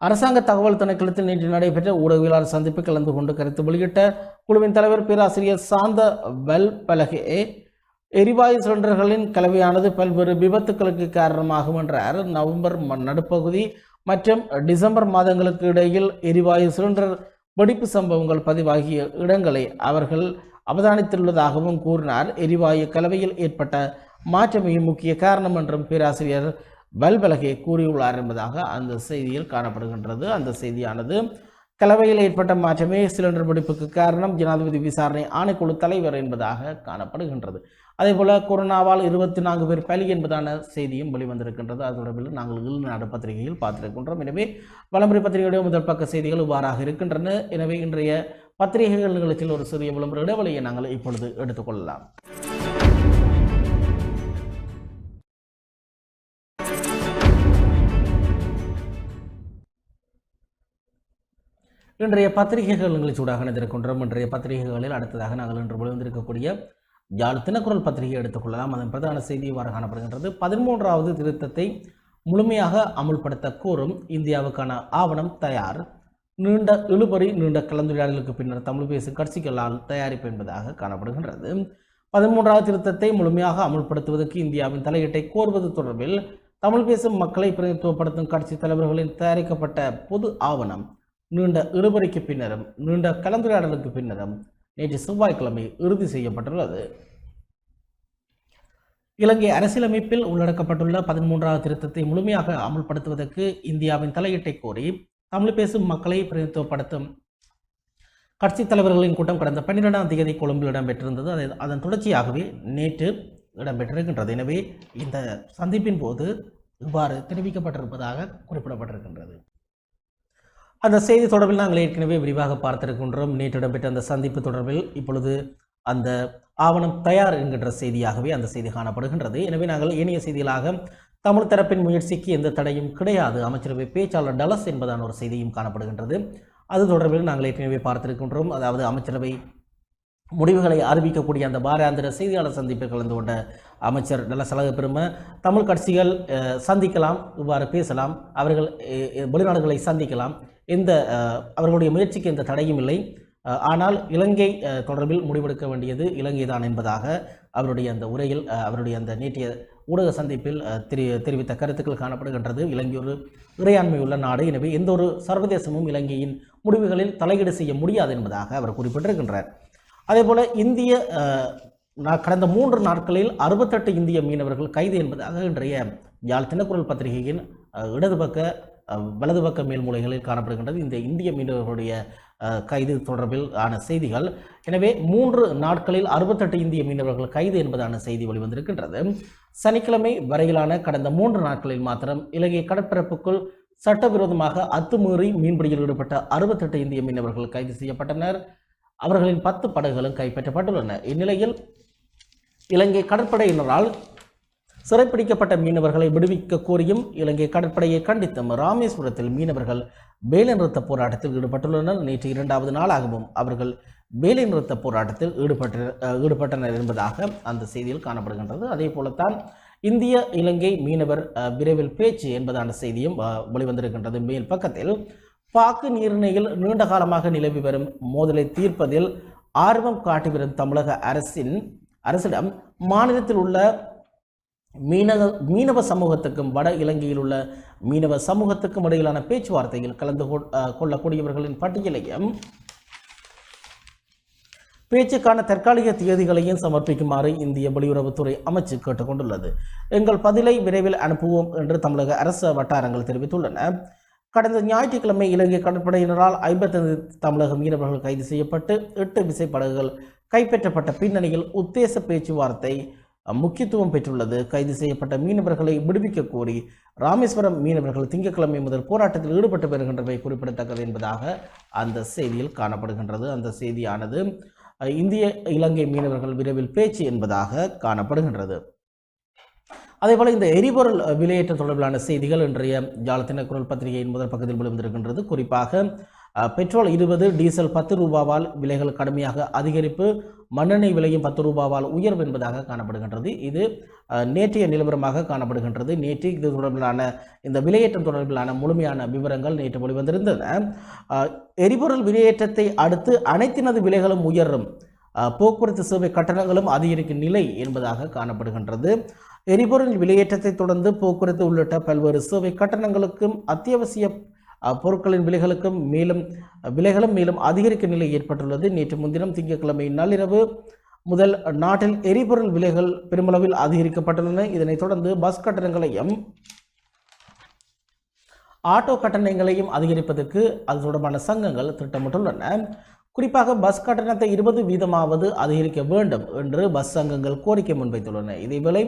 அரசாங்க தகவல் திணைக்களத்தில் நேற்று நடைபெற்ற ஊடகவியலாளர் சந்திப்பு கலந்து கொண்டு கருத்து வெளியிட்ட குழுவின் தலைவர் பேராசிரியர் சாந்த வெல்பலகே எரிவாயு சிலிண்டர்களின் கலவையானது பல்வேறு விபத்துக்களுக்கு காரணமாகும் என்றார். நவம்பர் நடுப்பகுதி மற்றும் டிசம்பர் மாதங்களுக்கு இடையில் எரிவாயு சிலிண்டர் வெடிப்பு சம்பவங்கள் பதிவாகிய இடங்களை அவர்கள் அவதானித்துள்ளதாகவும் கூறினார். எரிவாயு கலவையில் ஏற்பட்ட மாற்றமே முக்கிய காரணம் என்றும் பேராசிரியர் வெல்பலகே கூறியுள்ளார் என்பதாக அந்த செய்தியில் காணப்படுகின்றது. அந்த செய்தியானது கலவையில் ஏற்பட்ட மாற்றமே சிலிண்டர் வெடிப்புக்கு காரணம், ஜனாதிபதி விசாரணை ஆணைக்குழு தலைவர் என்பதாக காணப்படுகின்றது. அதே போல கொரோனாவால் 24 பேர் பலி என்பதான செய்தியும் வெளிவந்திருக்கின்றது. அது தொடர்பில் நாங்கள் இல்நாடு பத்திரிகையில் பார்த்திருக்கின்றோம். எனவே வலம்புரி பத்திரிகையுடைய முதல் பக்க செய்திகள் இவ்வாறாக இருக்கின்றன. எனவே இன்றைய பத்திரிகைகள் நிகழ்ச்சியில் ஒரு சிறிய விளம்பர இடைவெளியை நாங்கள் இப்பொழுது எடுத்துக்கொள்ளலாம். இன்றைய பத்திரிகைகள் நிகழ்ச்சியூடாக இணைந்திருக்கின்றோம். இன்றைய பத்திரிகைகளில் அடுத்ததாக நாங்கள் இன்று வெளிவந்திருக்கக்கூடிய யாழ் தினக்குரல் பத்திரிகை எடுத்துக்கொள்ளலாம். அதன் பிரதான செய்தி இவ்வாறு காணப்படுகின்றது. 13வது திருத்தத்தை முழுமையாக அமுல்படுத்த கோரும் இந்தியாவுக்கான ஆவணம் தயார். நீண்ட இழுபறி நீண்ட கலந்துரையாடலுக்கு பின்னர் தமிழ் பேசும் கட்சிகளால் தயாரிப்பு என்பதாக காணப்படுகின்றது. 13வது திருத்தத்தை முழுமையாக அமுல்படுத்துவதற்கு இந்தியாவின் தலையீட்டை கோருவது தொடர்பில் தமிழ் பேசும் மக்களை பிரதிநிதித்துவப்படுத்தும் கட்சி தலைவர்களின் தயாரிக்கப்பட்ட பொது ஆவணம் நீண்ட இழுபறிக்கு பின்னரும் நீண்ட கலந்துரையாடலுக்கு பின்னரும் நேற்று செவ்வாய்க்கிழமை இறுதி செய்யப்பட்டுள்ளது. இலங்கை அரசியலமைப்பில் உள்ளடக்கப்பட்டுள்ள 13வது திருத்தத்தை முழுமையாக அமுல்படுத்துவதற்கு இந்தியாவின் தலையீட்டை கோரி தமிழ் பேசும் மக்களை பிரதிநிதித்துவப்படுத்தும் கட்சி தலைவர்களின் கூட்டம் கடந்த 12ஆம் தேதி கொழும்பில் இடம்பெற்றிருந்தது. அதன் தொடர்ச்சியாகவே நேற்று இடம்பெற்றிருக்கின்றது. எனவே இந்த சந்திப்பின் போது இவ்வாறு தெரிவிக்கப்பட்டிருப்பதாக குறிப்பிடப்பட்டிருக்கின்றது. அந்த செய்தி தொடர்பில் நாங்கள் ஏற்கனவே விரிவாக பார்த்திருக்கின்றோம். நேற்று இடம்பெற்ற அந்த சந்திப்பு தொடர்பில் இப்பொழுது அந்த ஆவணம் தயார் என்கின்ற செய்தியாகவே அந்த செய்தி காணப்படுகின்றது. எனவே நாங்கள் ஏனைய செய்திகளாக தமிழ் தரப்பின் முயற்சிக்கு எந்த தடையும் கிடையாது, அமைச்சரவை பேச்சாளர் டலஸ் என்பதான ஒரு செய்தியும் காணப்படுகின்றது. அது தொடர்பில் நாங்கள் ஏற்கனவே பார்த்திருக்கின்றோம். அதாவது அமைச்சரவை முடிவுகளை அறிவிக்கக்கூடிய அந்த வாராந்திர செய்தியாளர் சந்திப்பில் கலந்து கொண்ட அமைச்சர் டலஸ் அழகப்பெரும தமிழ் கட்சிகள் சந்திக்கலாம், இவ்வாறு பேசலாம், அவர்கள் வெளிநாடுகளை சந்திக்கலாம், அவர்களுடைய முயற்சிக்கு எந்த தடையும் இல்லை, ஆனால் இலங்கை தொடர்பில் முடிவெடுக்க வேண்டியது இலங்கை தான் என்பதாக அவருடைய அந்த உரையில் அவருடைய அந்த நேற்றைய ஊடக சந்திப்பில் தெரிவித்த கருத்துக்கள் காணப்படுகின்றது. இலங்கை ஒரு இறையாண்மை உள்ள நாடு, எனவே எந்த ஒரு சர்வதேசமும் இலங்கையின் முடிவுகளில் தலையீடு செய்ய முடியாது என்பதாக அவர் குறிப்பிட்டிருக்கின்றார். அதேபோல கடந்த 3 நாட்களில் 68 இந்திய மீனவர்கள் கைது என்பதாக இன்றைய யாழ் தினக்குரல் பத்திரிகையின் வலது பக்க மேல்மூலைகளில் காணப்படுகின்றது இந்த இந்திய மீனவர்களுடைய கைது தொடர்பில் ஆன செய்திகள். எனவே 3 நாட்களில் 68 இந்திய மீனவர்கள் கைது என்பதான செய்தி வெளிவந்திருக்கின்றது. சனிக்கிழமை வரையிலான கடந்த 3 நாட்களில் மாத்திரம் இலங்கை கடற்பரப்புக்குள் சட்டவிரோதமாக அத்துமீறி மீன்பிடியில் ஈடுபட்ட 68 இந்திய மீனவர்கள் கைது செய்யப்பட்டனர். அவர்களின் 10 படகுகளும் கைப்பற்றப்பட்டுள்ளன. இந்நிலையில் இலங்கை கடற்படையினரால் சிறைப்பிடிக்கப்பட்ட மீனவர்களை விடுவிக்க கோரியும் இலங்கை கடற்படையை கண்டித்தும் ராமேஸ்வரத்தில் மீனவர்கள் வேலைநிறுத்த போராட்டத்தில் ஈடுபட்டுள்ளனர். நேற்று 2வது நாளாகவும் அவர்கள் வேலைநிறுத்த போராட்டத்தில் ஈடுபட்டனர் என்பதாக அந்த செய்தியில் காணப்படுகின்றது. அதே போலத்தான் இந்திய இலங்கை மீனவர் விரைவில் பேச்சு என்பதான செய்தியும் வெளிவந்திருக்கின்றது. மேல் பக்கத்தில் பாக்கு நீரிணையில் நீண்ட காலமாக நிலவி வரும் மோதலை தீர்ப்பதில் ஆர்வம் காட்டி வரும் தமிழக அரசிடம் மாநிலத்தில் உள்ள மீனவ சமூகத்துக்கும் வட இலங்கையில் உள்ள மீனவ சமூகத்துக்கும் இடையிலான பேச்சுவார்த்தையில் கலந்து கொள்ளக்கூடியவர்களின் பட்டியலையும் பேச்சுக்கான தற்காலிக தேதிகளையும் சமர்ப்பிக்குமாறு இந்திய வெளியுறவுத்துறை அமைச்சு கேட்டுக்கொண்டுள்ளது. எங்கள் பதிலை விரைவில் அனுப்புவோம் என்று தமிழக அரசு வட்டாரங்கள் தெரிவித்துள்ளன. கடந்த ஞாயிற்றுக்கிழமை இலங்கை கடற்படையினரால் 55 தமிழக மீனவர்கள் கைது செய்யப்பட்டு 8 விசைப்படகுகள் கைப்பற்றப்பட்ட பின்னணியில் உத்தேச பேச்சுவார்த்தை முக்கியத்துவம் பெற்றுள்ளது. கைது செய்யப்பட்ட மீனவர்களை விடுவிக்க கோரி ராமேஸ்வரம் மீனவர்கள் திங்கட்கிழமை முதல் போராட்டத்தில் ஈடுபட்டு வருகின்றவை குறிப்பிடத்தக்கது என்பதாக அந்த செய்தியில் காணப்படுகின்றது. அந்த செய்தியானது இந்திய இலங்கை மீனவர்கள் விரைவில் பேச்சு என்பதாக காணப்படுகின்றது. அதேபோல இந்த எரிபொருள் விலையேற்ற தொடர்பிலான செய்திகள் இன்றைய ஜாலத்தின குரல் பத்திரிகையின் முதல் பக்கத்தில் விழுந்திருக்கின்றது. குறிப்பாக பெட்ரோல் 20, டீசல் 10 ரூபாவால் விலைகள் கடுமையாக அதிகரிப்பு, மண்ணெண்ணெய் விலையும் 10 ரூபாவால் உயர்வு என்பதாக காணப்படுகின்றது. இது நேற்றைய நிலவரமாக காணப்படுகின்றது. நேற்று இது தொடர்பிலான இந்த விலையேற்றம் தொடர்பிலான முழுமையான விவரங்கள் நேற்று வெளிவந்திருந்தன. எரிபொருள் விலையேற்றத்தை அடுத்து அனைத்தினது விலைகளும் உயரும், போக்குவரத்து சேவை கட்டணங்களும் அதிகரிக்கும் நிலை என்பதாக காணப்படுகின்றது. எரிபொருள் விலையேற்றத்தை தொடர்ந்து போக்குவரத்து உள்ளிட்ட பல்வேறு சேவை கட்டணங்களுக்கும் அத்தியாவசிய பொருட்களின் விலைகளும் மேலும் அதிகரிக்கும் நிலை ஏற்பட்டுள்ளது. நேற்று முன்தினம் திங்கட்கிழமை நள்ளிரவு முதல் நாட்டில் எரிபொருள் விலைகள் பெருமளவில் அதிகரிக்கப்பட்டுள்ளன. இதனைத் தொடர்ந்து பஸ் கட்டணங்களையும் ஆட்டோ கட்டணங்களையும் அதிகரிப்பதற்கு அது தொடர்பான சங்கங்கள் திட்டமிட்டுள்ளன. குறிப்பாக பஸ் கட்டணத்தை 20% அதிகரிக்க வேண்டும் என்று பஸ் சங்கங்கள் கோரிக்கை முன்வைத்துள்ளன. இதேவேளை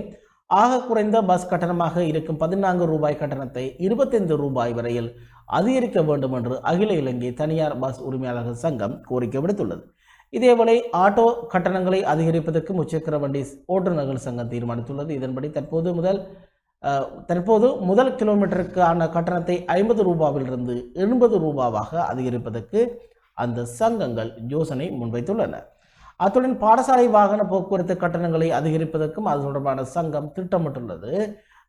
ஆக குறைந்த பஸ் கட்டணமாக இருக்கும் 14 ரூபாய் கட்டணத்தை 25 ரூபாய் வரையில் அதிகரிக்க வேண்டும் என்று அகில இலங்கை தனியார் பஸ் உரிமையாளர்கள் சங்கம் கோரிக்கை விடுத்துள்ளது. இதேவேளை ஆட்டோ கட்டணங்களை அதிகரிப்பதற்கு முச்சக்கர வண்டி ஓட்டுநர்கள் சங்கம் தீர்மானித்துள்ளது. இதன்படி தற்போது முதல் கிலோமீட்டருக்கான கட்டணத்தை 50 ரூபாவிலிருந்து 80 ரூபாவாக அதிகரிப்பதற்கு அந்த சங்கங்கள் யோசனை முன்வைத்துள்ளன. அத்துடன் பாடசாலை வாகன போக்குவரத்து கட்டணங்களை அதிகரிப்பதற்கும் அது தொடர்பான சங்கம் திட்டமிட்டுள்ளது.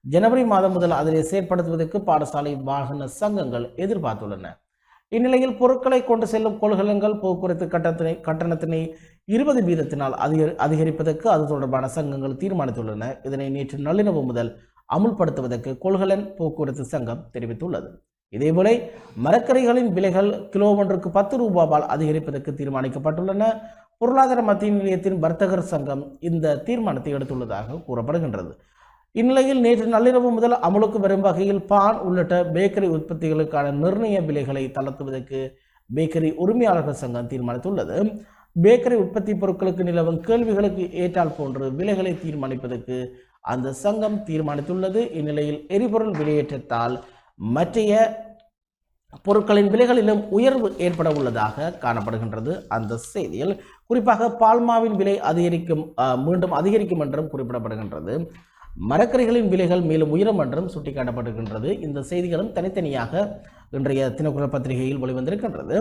ஜனவரி மாதம் முதல் அதனை செயற்படுத்துவதற்கு பாடசாலை வாகன சங்கங்கள் எதிர்பார்த்துள்ளன. இந்நிலையில் பொருட்களை கொண்டு செல்லும் கொள்கலன்கள் போக்குவரத்து கட்டணத்தினை 20% அதிகரிப்பதற்கு அது தொடர்பான சங்கங்கள் தீர்மானித்துள்ளன. இதனை நேற்று நள்ளிரவு முதல் அமுல்படுத்துவதற்கு கொள்கலன் போக்குவரத்து சங்கம் தெரிவித்துள்ளது. இதேபோல மரக்கறிகளின் விலைகள் கிலோ ஒன்றுக்கு 10 ரூபாவால் அதிகரிப்பதற்கு தீர்மானிக்கப்பட்டுள்ளன. பொருளாதார மத்திய நிலையத்தின் வர்த்தகர் சங்கம் இந்த தீர்மானத்தை எடுத்துள்ளதாக கூறப்படுகின்றது. இந்நிலையில் நேற்று நள்ளிரவு முதல் அமலுக்கு வரும் வகையில் பான் உள்ளிட்ட பேக்கரி உற்பத்திகளுக்கான நிர்ணய விலைகளை தளர்த்துவதற்கு பேக்கரி உரிமையாளர்கள் சங்கம் தீர்மானித்துள்ளது. பேக்கரி உற்பத்தி பொருட்களுக்கு நிலவும் கேள்விகளுக்கு ஏற்றால் போன்று விலைகளை தீர்மானிப்பதற்கு அந்த சங்கம் தீர்மானித்துள்ளது. இந்நிலையில் எரிபொருள் விலையேற்றத்தால் மற்றைய பொருட்களின் விலைகளிலும் உயர்வு ஏற்பட உள்ளதாக காணப்படுகின்றது. அந்த செய்தியில் குறிப்பாக பால்மாவின் விலை மீண்டும் அதிகரிக்கும் என்றும் குறிப்பிடப்படுகின்றது. மரக்கறிகளின் விலைகள் மேலும் உயரும் என்றும் சுட்டிக்காட்டப்படுகின்றது. இந்த செய்திகளும் தனித்தனியாக இன்றைய தினக்குரல் பத்திரிகையில் வெளிவந்திருக்கின்றது.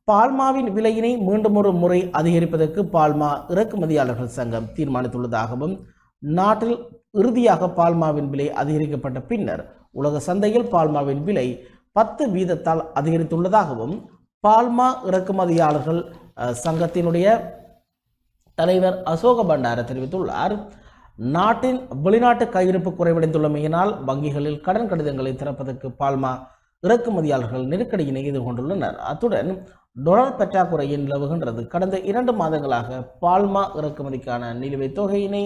பால்மாவின் விலையினை மீண்டும் ஒரு முறை அதிகரிப்பதற்கு பால்மா இறக்குமதியாளர்கள் சங்கம் தீர்மானித்துள்ளதாகவும், நாட்டில் இறுதியாக பால்மாவின் விலை அதிகரிக்கப்பட்ட பின்னர் உலக சந்தையில் பால்மாவின் விலை 10% அதிகரித்துள்ளதாகவும் பால்மா இறக்குமதியாளர்கள் சங்கத்தினுடைய தலைவர் அசோக பண்டார தெரிவித்துள்ளார். நாட்டின் வெளிநாட்டு கையிருப்பு குறைவடைந்துள்ளமையினால் வங்கிகளில் கடன் கடிதங்களை திறப்பதற்கு பால்மா இறக்குமதியாளர்கள் நெருக்கடியினை எதிர்கொண்டுள்ளனர். அத்துடன் டொலர் பற்றாக்குறையை நிலவுகின்றது. கடந்த 2 மாதங்களாக பால்மா இறக்குமதிக்கான நிலுவைத் தொகையினை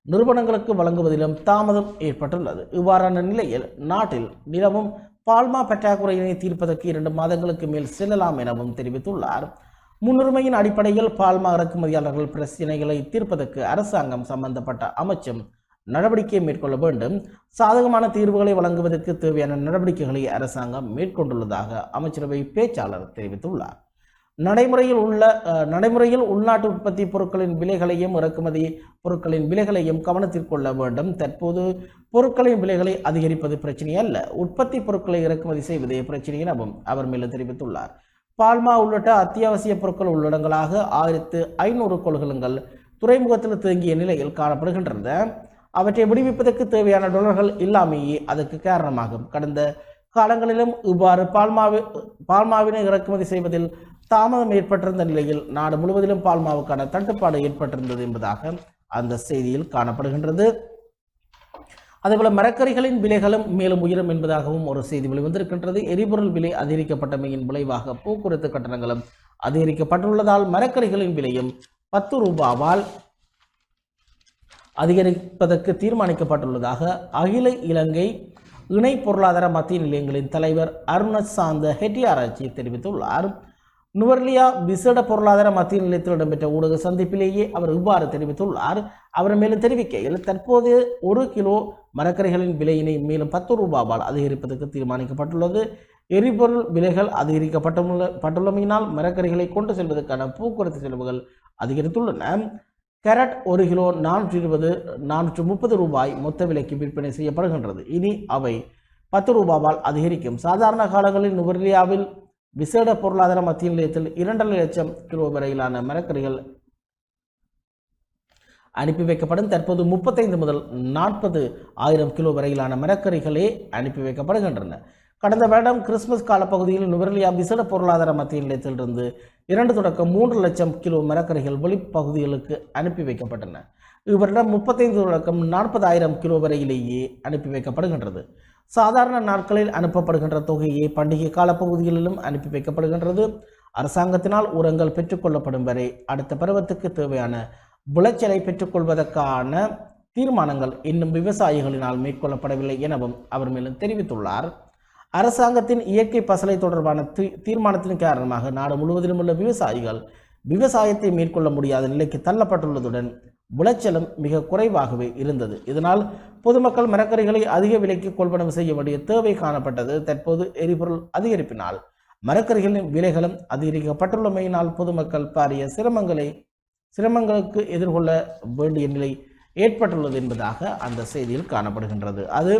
நிறுவனங்களுக்கு வழங்குவதிலும் தாமதம் ஏற்பட்டுள்ளது. இவ்வாறான நிலையில் நாட்டில் நிலவும் பால்மா பற்றாக்குறையினை தீர்ப்பதற்கு 2 மாதங்களுக்கு மேல் செல்லலாம் எனவும் தெரிவித்துள்ளார். முன்னுரிமையின் அடிப்படையில் பால்மா இறக்குமதியாளர்கள் பிரச்சினைகளை தீர்ப்பதற்கு அரசாங்கம் சம்பந்தப்பட்ட அமைச்சும் நடவடிக்கை மேற்கொள்ள வேண்டும். சாதகமான தீர்வுகளை வழங்குவதற்கு தேவையான நடவடிக்கைகளை அரசாங்கம் மேற்கொண்டுள்ளதாக அமைச்சரவை பேச்சாளர் தெரிவித்துள்ளார். நடைமுறையில் உள்நாட்டு உற்பத்தி பொருட்களின் விலைகளையும் இறக்குமதி பொருட்களின் விலைகளையும் கவனத்தில் கொள்ள வேண்டும். தற்போது பொருட்களின் விலைகளை அதிகரிப்பது பிரச்சனை அல்ல, உற்பத்தி பொருட்களை இறக்குமதி செய்வதே பிரச்சனை எனவும் அவர் மேலும் தெரிவித்துள்ளார். பால்மா உள்ளிட்ட அத்தியாவசிய பொருட்கள் உள்ளடங்களாக 1500 கொள்கலன்கள் துறைமுகத்தில் தேங்கிய நிலையில் காணப்படுகின்றன. அவற்றை விடுவிப்பதற்கு தேவையான டாலர்கள் இல்லாமையே அதற்கு காரணமாகும். கடந்த காலங்களிலும் இவ்வாறு பால்மாவினை இறக்குமதி செய்வதில் தாமதம் ஏற்பட்டிருந்த நிலையில் நாடு முழுவதிலும் பால்மாவுக்கான தட்டுப்பாடு ஏற்பட்டிருந்தது என்பதாக அந்த செய்தியில் காணப்படுகின்றது. அதேபோல மரக்கறிகளின் விலைகளும் மேலும் உயரும் என்பதாகவும் ஒரு செய்தி வெளிவந்திருக்கின்றது. எரிபொருள் விலை அதிகரிக்கப்பட்டமையின் விளைவாக போக்குவரத்து கட்டணங்களும் அதிகரிக்கப்பட்டுள்ளதால் மரக்கறிகளின் விலையும் 10 ரூபாவால் அதிகரிப்பதற்கு தீர்மானிக்கப்பட்டுள்ளதாக அகில இலங்கை இணை பொருளாதார மத்திய நிலையங்களின் தலைவர் அருணசாந்த ஹெட்டியாராய்ச்சி தெரிவித்துள்ளார். நுவர்லியா விசேட பொருளாதார மத்திய நிலையத்தில் இடம்பெற்ற ஊடக சந்திப்பிலேயே அவர் இவ்வாறு தெரிவித்துள்ளார். அவர் மேலும் தெரிவிக்கையில், தற்போது 1 கிலோ மரக்கறிகளின் விலையினை மேலும் 10 ரூபாவால் அதிகரிப்பதற்கு தீர்மானிக்கப்பட்டுள்ளது. எரிபொருள் விலைகள் அதிகரிக்கப்பட்டுள்ளமையினால் மரக்கறிகளை கொண்டு செல்வதற்கான போக்குவரத்து செலவுகள் அதிகரித்துள்ளன. கேரட் 1 கிலோ 430 ரூபாய் மொத்த விலைக்கு விற்பனை செய்யப்படுகின்றது. இனி அவை 10 ரூபாவால் அதிகரிக்கும். சாதாரண காலங்களில் நுவர்லியாவில் விசேட பொருளாதார மத்திய நிலையத்தில் 2.5 லட்சம் கிலோ வரையிலான மரக்கறிகள் அனுப்பி வைக்கப்படும். தற்போது 35 முதல் 40 ஆயிரம் கிலோ வரையிலான மரக்கறிகளே அனுப்பி வைக்கப்படுகின்றன. கடந்த வருடம் கிறிஸ்துமஸ் காலப்பகுதியில் நுவர்லியா விசேட பொருளாதார மத்திய நிலையத்திலிருந்து 2 தொடக்கம் 3 லட்சம் கிலோ மரக்கறிகள் வெளிப்பகுதிகளுக்கு அனுப்பி வைக்கப்பட்டன. இவ்வருடம் 35 தொடக்கம் 40,000 கிலோ வரையிலேயே அனுப்பி வைக்கப்படுகின்றது. சாதாரண நாட்களில் அனுப்பப்படுகின்ற தொகையை பண்டிகை காலப்பகுதிகளிலும் அனுப்பி வைக்கப்படுகின்றது. அரசாங்கத்தினால் உரங்கள் பெற்றுக்கொள்ளப்படும் வரை அடுத்த பருவத்துக்கு தேவையான விளைச்சலை பெற்றுக்கொள்வதற்கான தீர்மானங்கள் இன்னும் விவசாயிகளினால் மேற்கொள்ளப்படவில்லை எனவும் அவர் மேலும் தெரிவித்துள்ளார். அரசாங்கத்தின் இயற்கை பசலை தொடர்பான தீர்மானத்தின் காரணமாக நாடு முழுவதிலும் உள்ள விவசாயிகள் விவசாயத்தை மேற்கொள்ள முடியாத நிலைக்கு தள்ளப்பட்டுள்ளதுடன் விளைச்சலும் மிக குறைவாகவே இருந்தது. இதனால் பொதுமக்கள் மரக்கறிகளை அதிக விலைக்கு கொள்வனவு செய்ய வேண்டிய தேவை காணப்பட்டது. தற்போது எரிபொருள் அதிகரிப்பினால் மரக்கறிகளின் விலைகளும் அதிகரிக்கப்பட்டுள்ளமையினால் பொதுமக்கள் பாரிய சிரமங்களுக்கு எதிர்கொள்ள வேண்டிய நிலை ஏற்பட்டுள்ளது என்பதாக அந்த செய்தியில் காணப்படுகின்றது. அது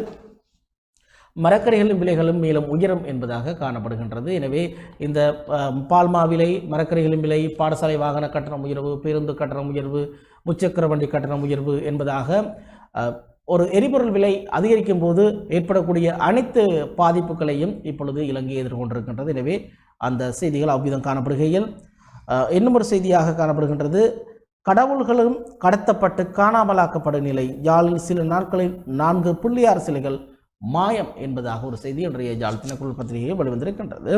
மரக்கறிகளின் விலைகளும் மேலும் உயரும் என்பதாக காணப்படுகின்றது. எனவே இந்த பால்மா விலை, மரக்கறிகளின் விலை, பாடசாலை வாகன கட்டணம் உயர்வு, பேருந்து கட்டணம் உயர்வு, முச்சக்கர வண்டி கட்டணம் உயர்வு என்பதாக ஒரு எரிபொருள் விலை அதிகரிக்கும் போது ஏற்படக்கூடிய அனைத்து பாதிப்புகளையும் இப்பொழுது இலங்கை எதிர்கொண்டிருக்கின்றது. எனவே அந்த செய்திகள் அவ்விதம் காணப்படுகையில் இன்னும் ஒரு செய்தியாக காணப்படுகின்றது. கடவுள்களும் கடத்தப்பட்டு காணாமலாக்கப்படும் நிலை. யாழில் சில நாட்களில் 4 பிள்ளையார் சிலைகள் மாயம் என்பதாக ஒரு செய்தி இன்றைய யாழ் தினக்குரல் பத்திரிகையில் வெளிவந்திருக்கின்றது.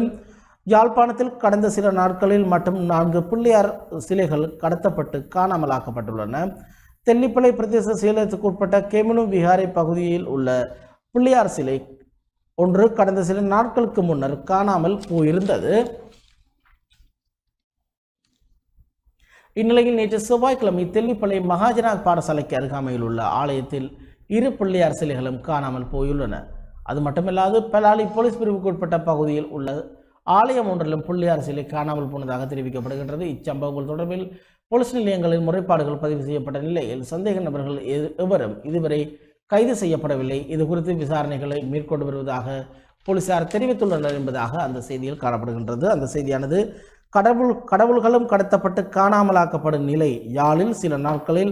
யாழ்ப்பாணத்தில் கடந்த சில நாட்களில் மட்டும் 4 பிள்ளையார் சிலைகள் கடத்தப்பட்டு காணாமலாக்கப்பட்டுள்ளன. தெல்லிப்பளை பிரதேச செயலகத்துக்கு உட்பட்ட கெமினு விஹாரை பகுதியில் உள்ள பிள்ளையார் சிலை ஒன்று கடந்த சில நாட்களுக்கு முன்னர் காணாமல் போயிருந்தது. இந்நிலையில் நேற்று செவ்வாய்க்கிழமை தெல்லிப்பளை மகாஜனா பாடசாலைக்கு அருகாமையில் உள்ள ஆலயத்தில் 2 பிள்ளையார் சிலைகளும் காணாமல் போயுள்ளன. அது மட்டுமல்லாது பலாலி போலீஸ் பிரிவுக்கு உட்பட்ட பகுதியில் உள்ள ஆலயம் ஒன்றிலும் பிள்ளையார் சிலை காணாமல் போனதாக தெரிவிக்கப்படுகின்றது. இச்சம்பவங்கள் தொடர்பில் போலீஸ் நிலையங்களில் முறைப்பாடுகள் பதிவு செய்யப்பட்ட நிலையில் சந்தேக நபர்கள் எவரும் இதுவரை கைது செய்யப்படவில்லை. இது குறித்து விசாரணைகளை மேற்கொண்டு வருவதாக போலீசார் தெரிவித்துள்ளனர் என்பதாக அந்த செய்தியில் காணப்படுகின்றது. அந்த செய்தியானது கடவுள்களும் கடத்தப்பட்டு காணாமலாக்கப்படும் நிலை. யாழில் சில நாட்களில்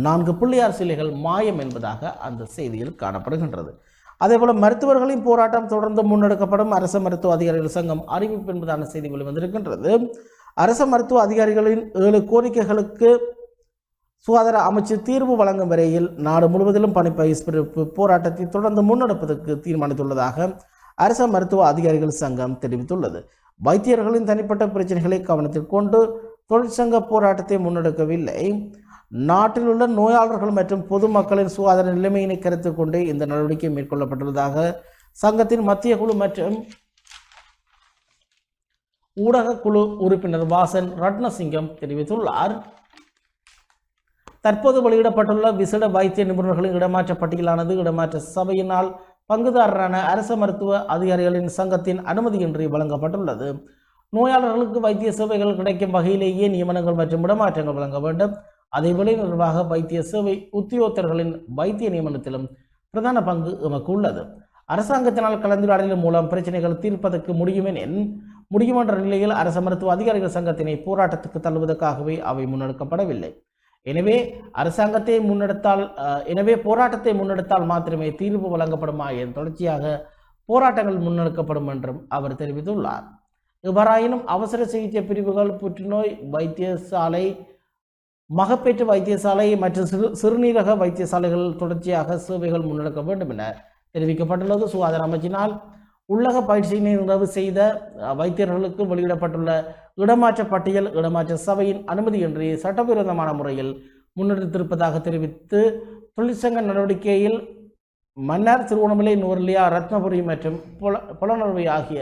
4 பிள்ளையார் சிலைகள் மாயம் என்பதாக அந்த செய்தியில் காணப்படுகின்றது. அதேபோல மருத்துவர்களின் போராட்டம் தொடர்ந்து முன்னெடுக்கப்படும். அரச மருத்துவ அதிகாரிகள் சங்கம் அறிவிப்பு என்பதான செய்தி வெளிவந்திருக்கின்றது. அரச மருத்துவ அதிகாரிகளின் 7 கோரிக்கைகளுக்கு சுகாதார அமைச்சு தீர்வு வழங்கும் வரையில் நாடு முழுவதிலும் பணிப்பயிர்ப்பு போராட்டத்தை தொடர்ந்து முன்னெடுப்பதற்கு தீர்மானித்துள்ளதாக அரச மருத்துவ அதிகாரிகள் சங்கம் தெரிவித்துள்ளது. வைத்தியர்களின் தனிப்பட்ட பிரச்சனைகளை கவனத்தில் கொண்டு தொழிற்சங்க போராட்டத்தை முன்னெடுக்கவில்லை. நாட்டில் உள்ள நோயாளர்கள் மற்றும் பொதுமக்களின் சுகாதார நிலைமையினை கருத்தில் கொண்டு இந்த நடவடிக்கை மேற்கொள்ளப்பட்டுள்ளதாக சங்கத்தின் மத்திய குழு மற்றும் ஊடக குழு உறுப்பினர் வாசன் ரட்னசிங்கம் தெரிவித்துள்ளார். தற்போது வெளியிடப்பட்டுள்ள விசேட வைத்திய நிபுணர்களின் இடமாற்ற பட்டியலானது இடமாற்ற சபையினால் பங்குதாரரான அரச மருத்துவ அதிகாரிகளின் சங்கத்தின் அனுமதியின்றி வழங்கப்பட்டுள்ளது. நோயாளர்களுக்கு வைத்திய சேவைகள் கிடைக்கும் வகையிலேயே நியமனங்கள் மற்றும் இடமாற்றங்கள் வழங்க வேண்டும். அதேவேளை நிர்வாக வைத்திய சேவை உத்தியோகத்தர்களின் வைத்திய நியமனத்திலும் பிரதான பங்கு எமக்கு உள்ளது. அரசாங்கத்தினால் கலந்துரையாடலின் மூலம் பிரச்சனைகள் தீர்ப்பதற்கு முடியும் எனின் முடியும் என்ற நிலையில் அரச மருத்துவ அதிகாரிகள் சங்கத்தினை போராட்டத்துக்கு தள்ளுவதற்காகவே அவை முன்னெடுக்கப்படவில்லை. எனவே போராட்டத்தை முன்னெடுத்தால் மாத்திரமே தீர்வு வழங்கப்படுமா என தொடர்ச்சியாக போராட்டங்கள் முன்னெடுக்கப்படும் என்றும் அவர் தெரிவித்துள்ளார். இவ்வாறாயினும் அவசர சிகிச்சை பிரிவுகள், புற்றுநோய் வைத்தியசாலை, மகப்பேற்று வைத்தியசாலை மற்றும் சிறுநீரக வைத்தியசாலைகள் தொடர்ச்சியாக சேவைகள் முன்னெடுக்க வேண்டும் என தெரிவிக்கப்பட்டுள்ளது. சுகாதார அமைச்சினால் உள்ளக பயிற்சியினை நிறைவு செய்த வைத்தியர்களுக்கு வெளியிடப்பட்டுள்ள இடமாற்ற பட்டியல் இடமாற்ற சபையின் அனுமதியின்றி சட்டவிரோதமான முறையில் முன்னெடுத்திருப்பதாக தெரிவித்து தொழிற்சங்க நடவடிக்கையில் மன்னார், திருவண்ணாமலை, நுவரெலியா, ரத்னபுரி மற்றும் புலனறுவை ஆகிய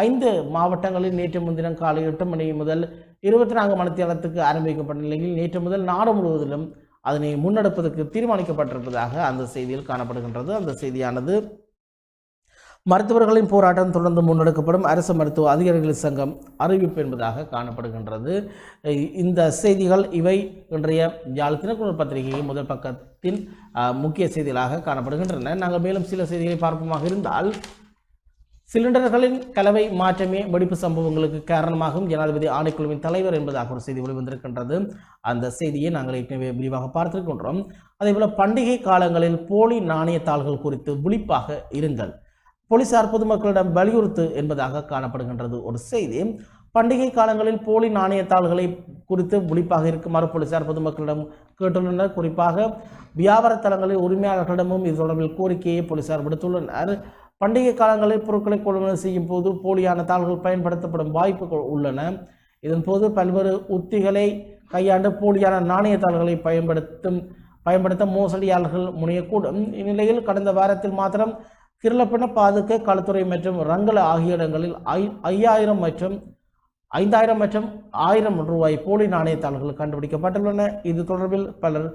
5 மாவட்டங்களில் நேற்று முன்தினம் காலை 8 மணி முதல் 24 மணித்தியாலத்துக்கு ஆரம்பிக்கப்பட்ட நிலையில் நேற்று முதல் நாடு முழுவதிலும் அதனை முன்னெடுப்பதற்கு தீர்மானிக்கப்பட்டிருப்பதாக அந்த செய்தியில் காணப்படுகின்றது. அந்த செய்தியானது மருத்துவர்களின் போராட்டம் தொடர்ந்து முன்னெடுக்கப்படும் அரசு மருத்துவ அதிகாரிகள் சங்கம் அறிவிப்பு என்பதாக காணப்படுகின்றது. இந்த செய்திகள் இவை இன்றைய யாழ் தினக்குரல் பத்திரிகையின் முதல் பக்கத்தின் முக்கிய செய்திகளாக காணப்படுகின்றன. நாங்கள் மேலும் சில செய்திகளை பார்ப்போமாக இருந்தால், சிலிண்டர்களின் கலவை மாற்றமே வெடிப்பு சம்பவங்களுக்கு காரணமாகும் ஜனாதிபதி ஆணைக்குழுவின் தலைவர் என்பதாக ஒரு செய்தி வெளிவந்திருக்கின்றது. அந்த செய்தியை நாங்கள் ஏற்கனவே விரிவாக பார்த்திருக்கின்றோம். அதேபோல பண்டிகை காலங்களில் போலி நாணயத்தாள்கள் குறித்து விழிப்பாக இருங்கள், போலீசார் பொதுமக்களிடம் வலியுறுத்து என்பதாக காணப்படுகின்றது ஒரு செய்தி. பண்டிகை காலங்களில் போலி நாணயத்தாள்களை குறித்து விழிப்பாக இருக்குமாறு போலீசார் பொதுமக்களிடம் கேட்டுள்ளனர். குறிப்பாக வியாபார தலங்களில் உரிமையாளர்களிடமும் இது தொடர்பில் கோரிக்கையை போலீசார் விடுத்துள்ளனர். பண்டிகை காலங்களில் பொருட்களை கொள்முதல் செய்யும் போது போலியான தாள்கள் பயன்படுத்தப்படும் வாய்ப்புகள் உள்ளன. இதன் போது பல்வேறு உத்திகளை கையாண்டு போலியான நாணயத்தாள்களை பயன்படுத்த மோசடியாளர்கள் முனையக்கூடும். இந்நிலையில் கடந்த வாரத்தில் மாத்திரம் கிருளப்பண, பாதுக்க, களுத்துறை மற்றும் ரங்கல ஆகிய இடங்களில் 5000 மற்றும் 1000 ரூபாய் போலி நாணயத்தாள்கள் கண்டுபிடிக்கப்பட்டுள்ளன. இது தொடர்பில் பலர்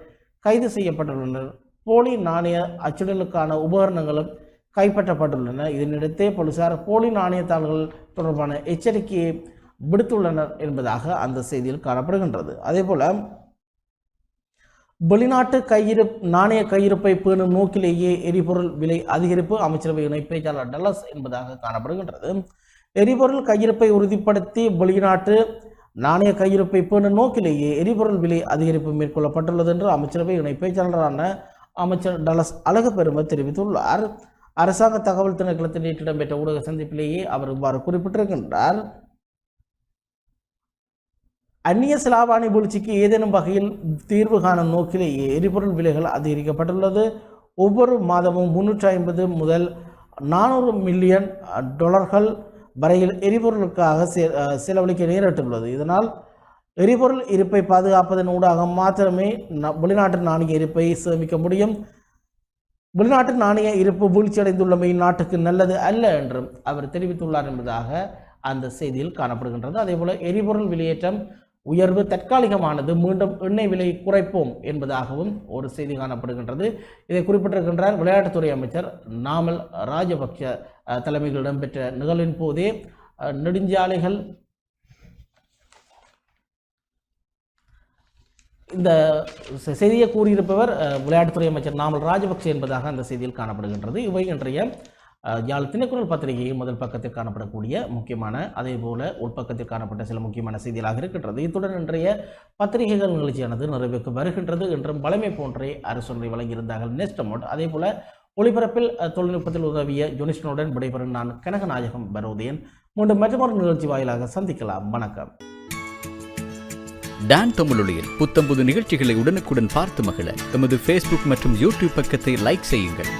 கைது செய்யப்பட்டுள்ளனர். போலி நாணய அச்சிடலுக்கான உபகரணங்களும் கைப்பற்றப்பட்டுள்ளன. இதனிடத்தே போலீசார் போலி நாணயத்தாள்கள் தொடர்பான எச்சரிக்கையை விடுத்துள்ளனர் என்பதாக அந்த செய்தியில் காணப்படுகின்றது. அதேபோல வெளிநாட்டு நாணய கையிருப்பை பேணும் நோக்கிலேயே எரிபொருள் விலை அதிகரிப்பு அமைச்சரவை இணை பேச்சாளர் டலஸ் என்பதாக காணப்படுகின்றது. எரிபொருள் கையிருப்பை உறுதிப்படுத்தி வெளிநாட்டு நாணய கையிருப்பை பேணும் நோக்கிலேயே எரிபொருள் விலை அதிகரிப்பு மேற்கொள்ளப்பட்டுள்ளது என்று அமைச்சரவை இணை பேச்சாளரான அமைச்சர் டலஸ் அழகுபெரும தெரிவித்துள்ளார். அரசாங்க தகவல் திணைக்களத்தில் நேற்று இடம்பெற்ற ஊடக சந்திப்பிலேயே அவர் இவ்வாறு குறிப்பிட்டிருக்கின்றார். அந்நிய செலாவணி வீழ்ச்சிக்கு ஏதேனும் வகையில் தீர்வு காணும் நோக்கிலேயே எரிபொருள் விலைகள் அதிகரிக்கப்பட்டுள்ளது. ஒவ்வொரு மாதமும் 350 முதல் 400 மில்லியன் டாலர்கள் வரையில் எரிபொருளுக்காக செலவழிக்க நேரிட்டுள்ளது. இதனால் எரிபொருள் இருப்பை பாதுகாப்பதன் ஊடாக மாத்திரமே வெளிநாட்டு நாணய இருப்பை சேமிக்க முடியும். வெளிநாட்டு நாணய இருப்பு வீழ்ச்சியடைந்துள்ளமை நாட்டுக்கு நல்லது அல்ல என்றும் அவர் தெரிவித்துள்ளார் என்பதாக அந்த செய்தியில் காணப்படுகின்றது. அதேபோல எரிபொருள் விலையேற்றம் உயர்வு தற்காலிகமானது, மீண்டும் எண்ணெய் விலை குறைப்போம் என்பதாகவும் ஒரு செய்தி காணப்படுகின்றது. இதை குறிப்பிட்டிருக்கின்றார் விளையாட்டுத்துறை அமைச்சர் நாமல் ராஜபக்ஷ தலைமையில் இடம்பெற்ற நிகழ்வின் போதே நெடுஞ்சாலைகள் இந்த செய்தியை கூறியிருப்பவர் விளையாட்டுத்துறை அமைச்சர் நாமல் ராஜபக்ஷ என்பதாக அந்த செய்தியில் காணப்படுகின்றது. இவை இன்றைய யாழ் தினக்குரல் பத்திரிகையில் முதல் பக்கத்தில் காணப்படக்கூடிய முக்கியமான, அதே போல உள்பக்கத்தில் காணப்பட்ட சில முக்கியமான செய்திகளாக இருக்கின்றது. இத்துடன் இன்றைய பத்திரிகைகள் நிகழ்ச்சியானது நிறைவுக்கு வருகின்றது. என்றும் பழமை போன்றே அரசுரை வழங்கியிருந்தார்கள் நெஸ்டமோட். அதே போல ஒளிபரப்பில் தொழில்நுட்பத்தில் உதவிய ஜொனிஷனுடன் விடைபெறும் நான் கனகநாயகம் பரோதியன். மீண்டும் மற்றொரு நிகழ்ச்சி வாயிலாக சந்திக்கலாம். வணக்கம். டான் தமிழொலியில் புத்தம்புது நிகழ்ச்சிகளை உடனுக்குடன் பார்த்து மகிழ எமது ஃபேஸ்புக் மற்றும் யூடியூப் பக்கத்தை லைக் செய்யுங்கள்.